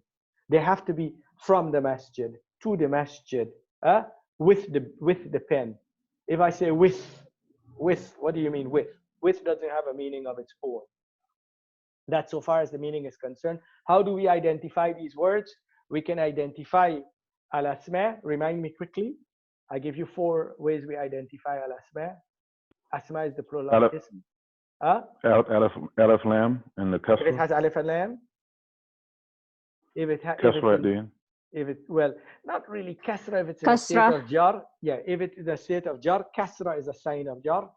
They have to be from the masjid, to the masjid, with the pen. If I say with, what do you mean with? With doesn't have a meaning of its own. That's so far as the meaning is concerned. How do we identify these words? We can identify al-asma. Remind me quickly. I give you 4 ways we identify al-asma. Asma is the plural of ism.
Alif lam and the kasra.
If it has alif and lam. Well, not really kasra if it's in a state of jar. Yeah, if it's in a state of jar, kasra is a sign of jar.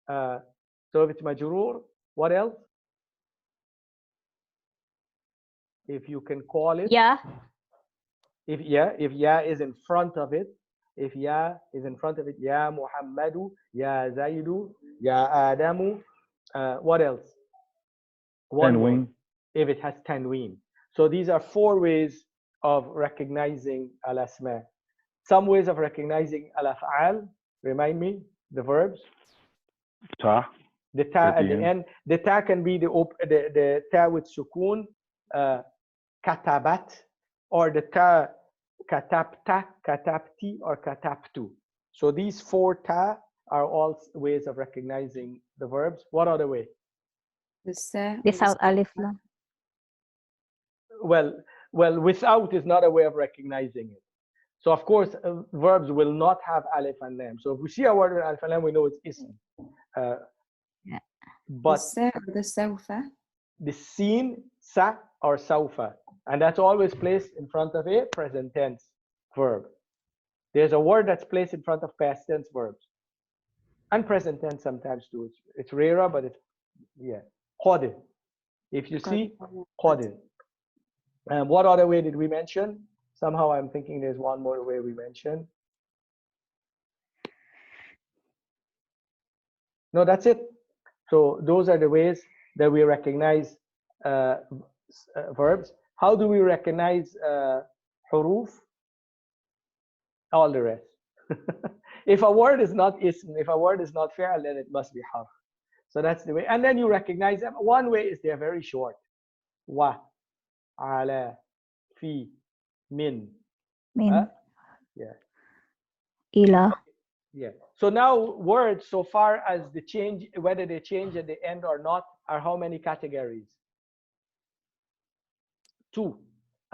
So if it's majroor, what else? If you can call it.
Yeah.
If ya is in front of it. If ya is in front of it, ya Muhammadu, ya Zaidu, ya Adamu. What else?
Tanween.
If it has tanween. So these are 4 ways of recognizing al-asma. Some ways of recognizing al-af'al. Remind me, the verbs.
Ta.
The ta at the end. The ta can be the ta with sukoon, katabat, or the ta katabta, katabti, or katabtu. So these 4 ta are all ways of recognizing the verbs. What other way?
Without alif lam.
Well, without is not a way of recognizing it. So of course, verbs will not have alif and lam. So if we see a word with alif and lam, we know it's ism. But
the sawfa.
The sin, sa, or saufa, and that's always placed in front of a present tense verb. There's a word that's placed in front of past tense verbs, and present tense sometimes too. It's rarer, but it's qad. If you see qad. And what other way did we mention? Somehow I'm thinking there's one more way we mentioned. No, that's it. So those are the ways that we recognize verbs. How do we recognize huruf, all the rest. If a word is not ism, if a word is not fi'l, then it must be harf. So that's the way. And then you recognize them. One way is they're very short. Wa, ala, fi, min.
Min.
Yeah.
Ila.
Yeah. So now words, so far as the change, whether they change at the end or not, are how many categories? 2.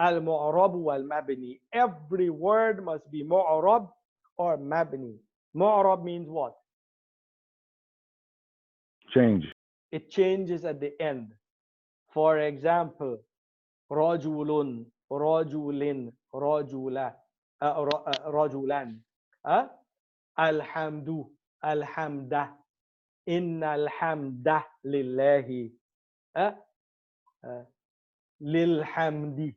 Al-mu'rab wal-mabni. Every word must be mu'rab or mabni. Mu'rab means what?
Change.
It changes at the end. For example, rajulun, rajulin, rajula, rajulan. Alhamdu, alhamda, inna alhamda lillahi, lilhamdi.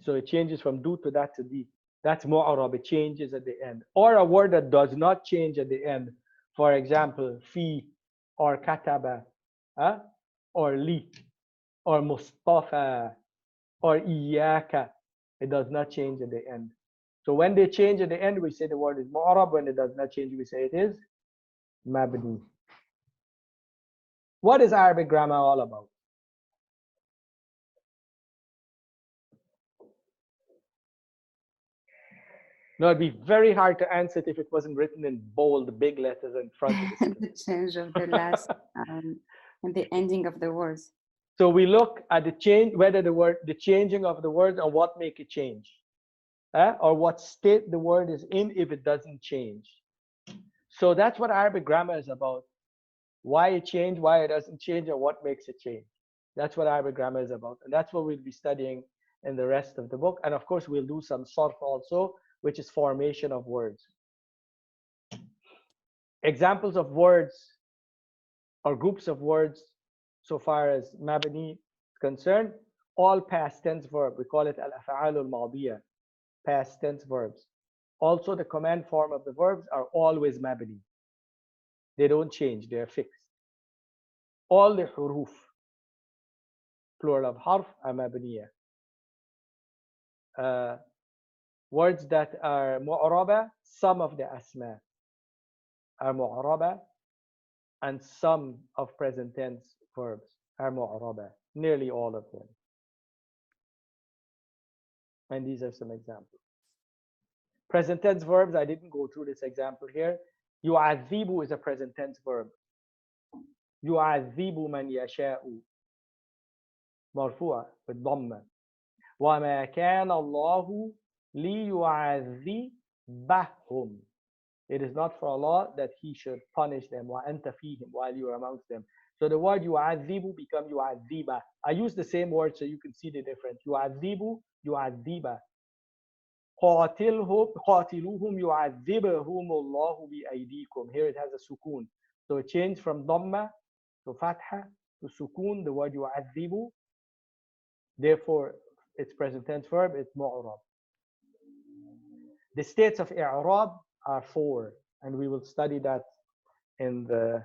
So it changes from do to that to di. That's mu'arab. It changes at the end. Or a word that does not change at the end. For example, fi, or kataba, or li, or mustafa, or iyaka. It does not change at the end. So when they change at the end, we say the word is mu'arab. When it does not change, we say it is mabni. What is Arabic grammar all about? No, it'd be very hard to answer it if it wasn't written in bold, big letters in front of the screen.
The change of the last and the ending of the words.
So we look at the change, whether the changing of the words and what make it change, or what state the word is in if it doesn't change. So that's what Arabic grammar is about. Why it changed, why it doesn't change, and what makes it change. That's what Arabic grammar is about. And that's what we'll be studying in the rest of the book. And of course, we'll do some sarf also, which is formation of words. Examples of words or groups of words, so far as mabni is concerned, all past tense verb. We call it al-af'al al-madiyah, past tense verbs. Also, the command form of the verbs are always mabni. They don't change, they're fixed. All the huruf, plural of harf, are mabniyah. Words that are mu'raba, some of the asma are mu'raba, and some of present tense verbs are mu'raba, nearly all of them. And these are some examples. Present tense verbs, I didn't go through this example here. Yu'adhibu is a present tense verb. Yu'adhibu man yasha'u. Marfu'a with dhamma. وَمَا كَانَ اللَّهُ لِيُعَذِّبَهُمْ. It is not for Allah that He should punish them وَأَنْتَ فِيهِمْ, while you are amongst them. So the word yu'adhibu become yu'adhiba. I use the same word so you can see the difference. Yu'adhibu, yu'adhiba. قَاتِلُوهُمْ يُعَذِّبَهُمُ اللَّهُ بِأَيْدِيكُمْ. Here it has a sukoon. So it changed from dhamma to fatha to sukoon, the word yu'adhibu. Therefore, its present tense verb, it's mu'rab. The states of i'rab are 4, and we will study that in the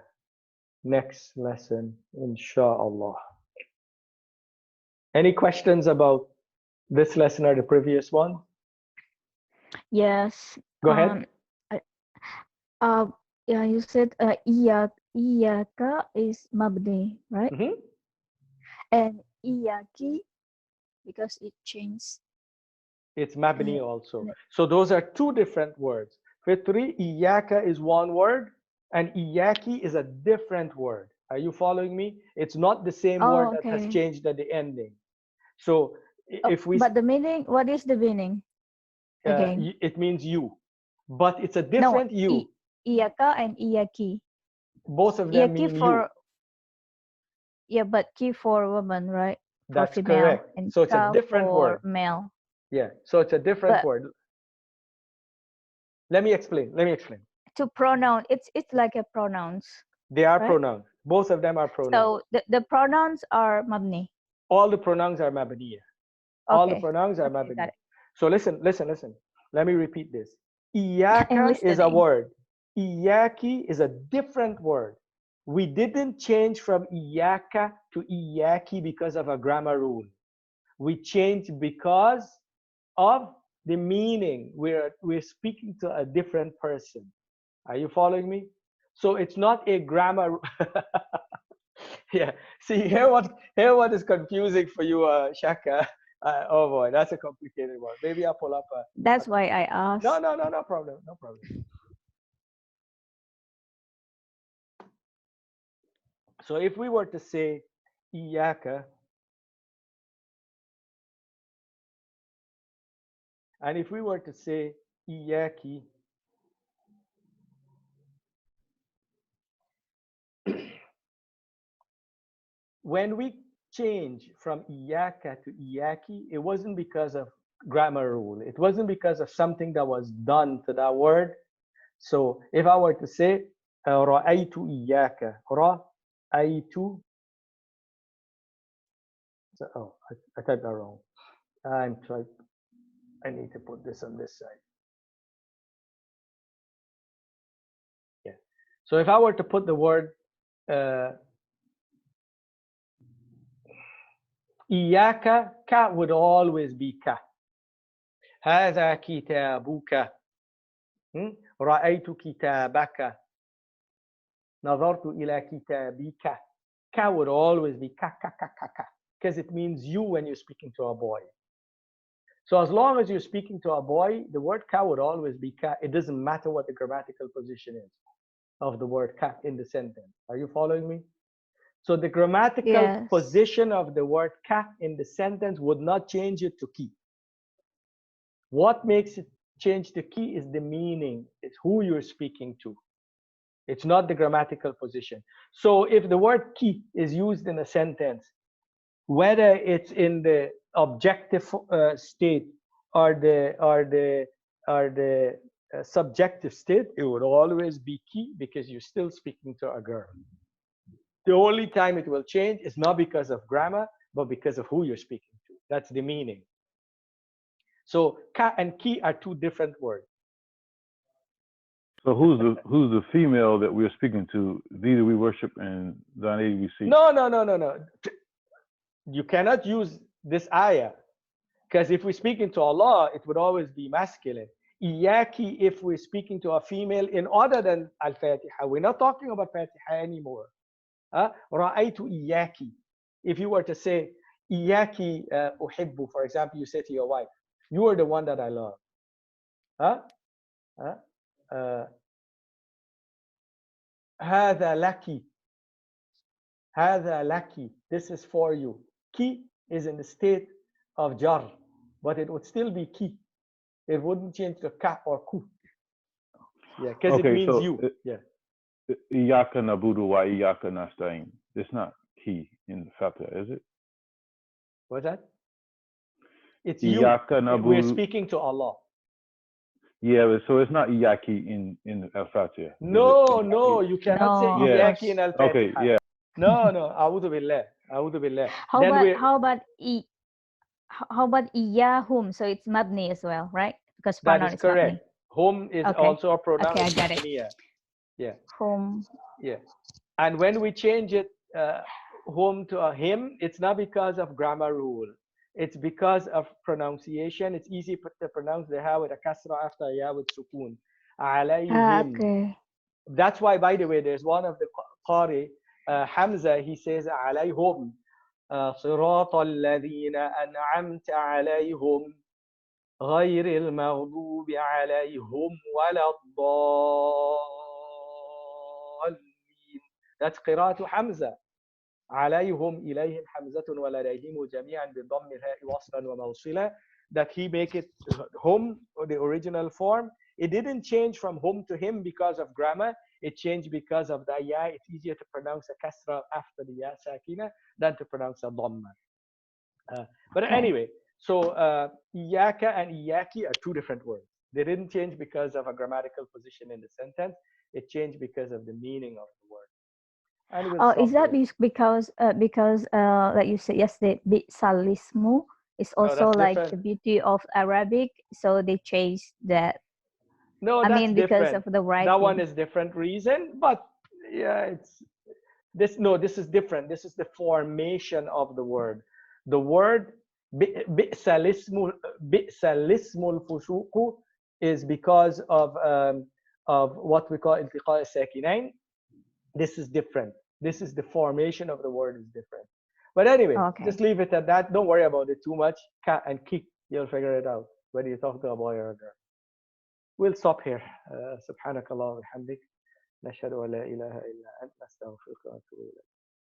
next lesson, inshallah. Any questions about this lesson or the previous one?
Yes.
Go ahead.
Yeah, you said iyaka is mabni, right? And iyaki, because it changed.
It's mabni also. So those are 2 different words. Fitri, iyaka is one word, and iyaki is a different word. Are you following me? It's not the same word that has changed at the ending. So if we...
But the meaning, what is the meaning? Again?
It means you. But it's a different you.
Iyaka and iyaki.
Both of them mean you.
Yeah, but ki for woman, right? For
That's
female,
correct.
And
so it's a different word.
Male.
Yeah, so it's a different word. Let me explain.
To pronoun, it's like a pronouns.
They are pronouns. Both of them are pronouns.
So the pronouns are mabni.
All the pronouns are mabniya. All the pronouns are mabniya. So listen. Let me repeat this. Iyaka is a word. Iyaki is a different word. We didn't change from iyaka to iyaki because of a grammar rule. We changed because of the meaning. We're speaking to a different person. Are you following me? So it's not a grammar. Yeah. See, here what is confusing for you, Shaka. Oh boy, that's a complicated one. Maybe I'll pull up a.
That's why I asked.
No problem. No problem. So if we were to say iyaka, and if we were to say iyaki, when we change from iyaka to iyaki, it wasn't because of grammar rule. It wasn't because of something that was done to that word. So if I were to say ra'aytu iyaka, ra'aytu. Oh, I typed that wrong. I need to put this on this side. Yeah. So if I were to put the word iyaka, ka would always be ka. هذا كتابك. رأيت كتابك. نظرت إلى كتابك. Ka would always be ka, because it means you when you're speaking to a boy. So as long as you're speaking to a boy, the word ka would always be ka. It doesn't matter what the grammatical position is of the word ka in the sentence. Are you following me? So the grammatical position of the word ka in the sentence would not change it to ki. What makes it change to ki is the meaning. It's who you're speaking to. It's not the grammatical position. So if the word ki is used in a sentence, whether it's in the objective state or the subjective state, it would always be ki because you're still speaking to a girl. The only time it will change is not because of grammar, but because of who you're speaking to. That's the meaning. So ka and ki are two different words.
So who's the female that we're speaking to? These we worship and Zane we see.
No. You cannot use this ayah, because if we're speaking to Allah, it would always be masculine. Iyaki, if we're speaking to a female in other than Al-Fatiha, we're not talking about Fatiha anymore. Ra'aytu iyaki. If you were to say iyaki uhibbu, for example, you say to your wife, you are the one that I love. هذا لك. هذا لك. This is for you. Ki is in the state of jar, but it would still be ki. It wouldn't change to ka or ku. Yeah, because it means so you. Yeah.
Iyaka nabudu wa iyaka nasta'in. It's not ki in the Fatiha, is it?
What's that? It's iyaka you. Nabudu. We're speaking to Allah.
Yeah, so it's not iyaki in Al-Fatiha.
No, you cannot say iyaki in Al-Fatiha.
Okay, yeah.
No, a'udhu billah. A'udhu billah.
How about iyahum? So it's mabni as well, right? Because pronoun
that is correct.
Mabni.
Hum is also a pronoun.
Okay, I got it.
Yeah.
Hum.
Yeah. And when we change it hum to a him, it's not because of grammar rule. It's because of pronunciation. It's easy to pronounce the ha with a kasra after ya with sukun. Alayhim.
Okay.
That's why, by the way, there's one of the Qari, Hamza, he says alayhum. صراط الذين أنعمت عليهم غير المغضوب عليهم ولا الضالين. That's قراءة حمزة. عليهم إليهم حمزة ولديهم جميعا بضم الهاء وصلا وموصلا. That he make it hum, or the original form. It didn't change from hum to him because of grammar. It changed because of the ya. It's easier to pronounce a kasra after the ya sakina than to pronounce a dhamma. But anyway, so iyaka and iyaki are two different words. They didn't change because of a grammatical position in the sentence. It changed because of the meaning of the word. And
is that because like you said yesterday, salismu is also like the beauty of Arabic, so they changed that.
No,
I
that's
mean
different.
because of the writing.
That one is different reason, but yeah, it's this. No, this is different. This is the formation of the word. The word bi'salismu بئس الاسم الفسوق is because of what we call التقاء الساكنين. This is different. This is the formation of the word is different. But anyway,
Okay.
just leave it at that. Don't worry about it too much. Cat and kick, you'll figure it out whether you talk to a boy or a girl. We'll stop here. سبحانك اللهم وبحمدك نشهد أن لا إله إلا أنت نستغفرك ونتوب إليك.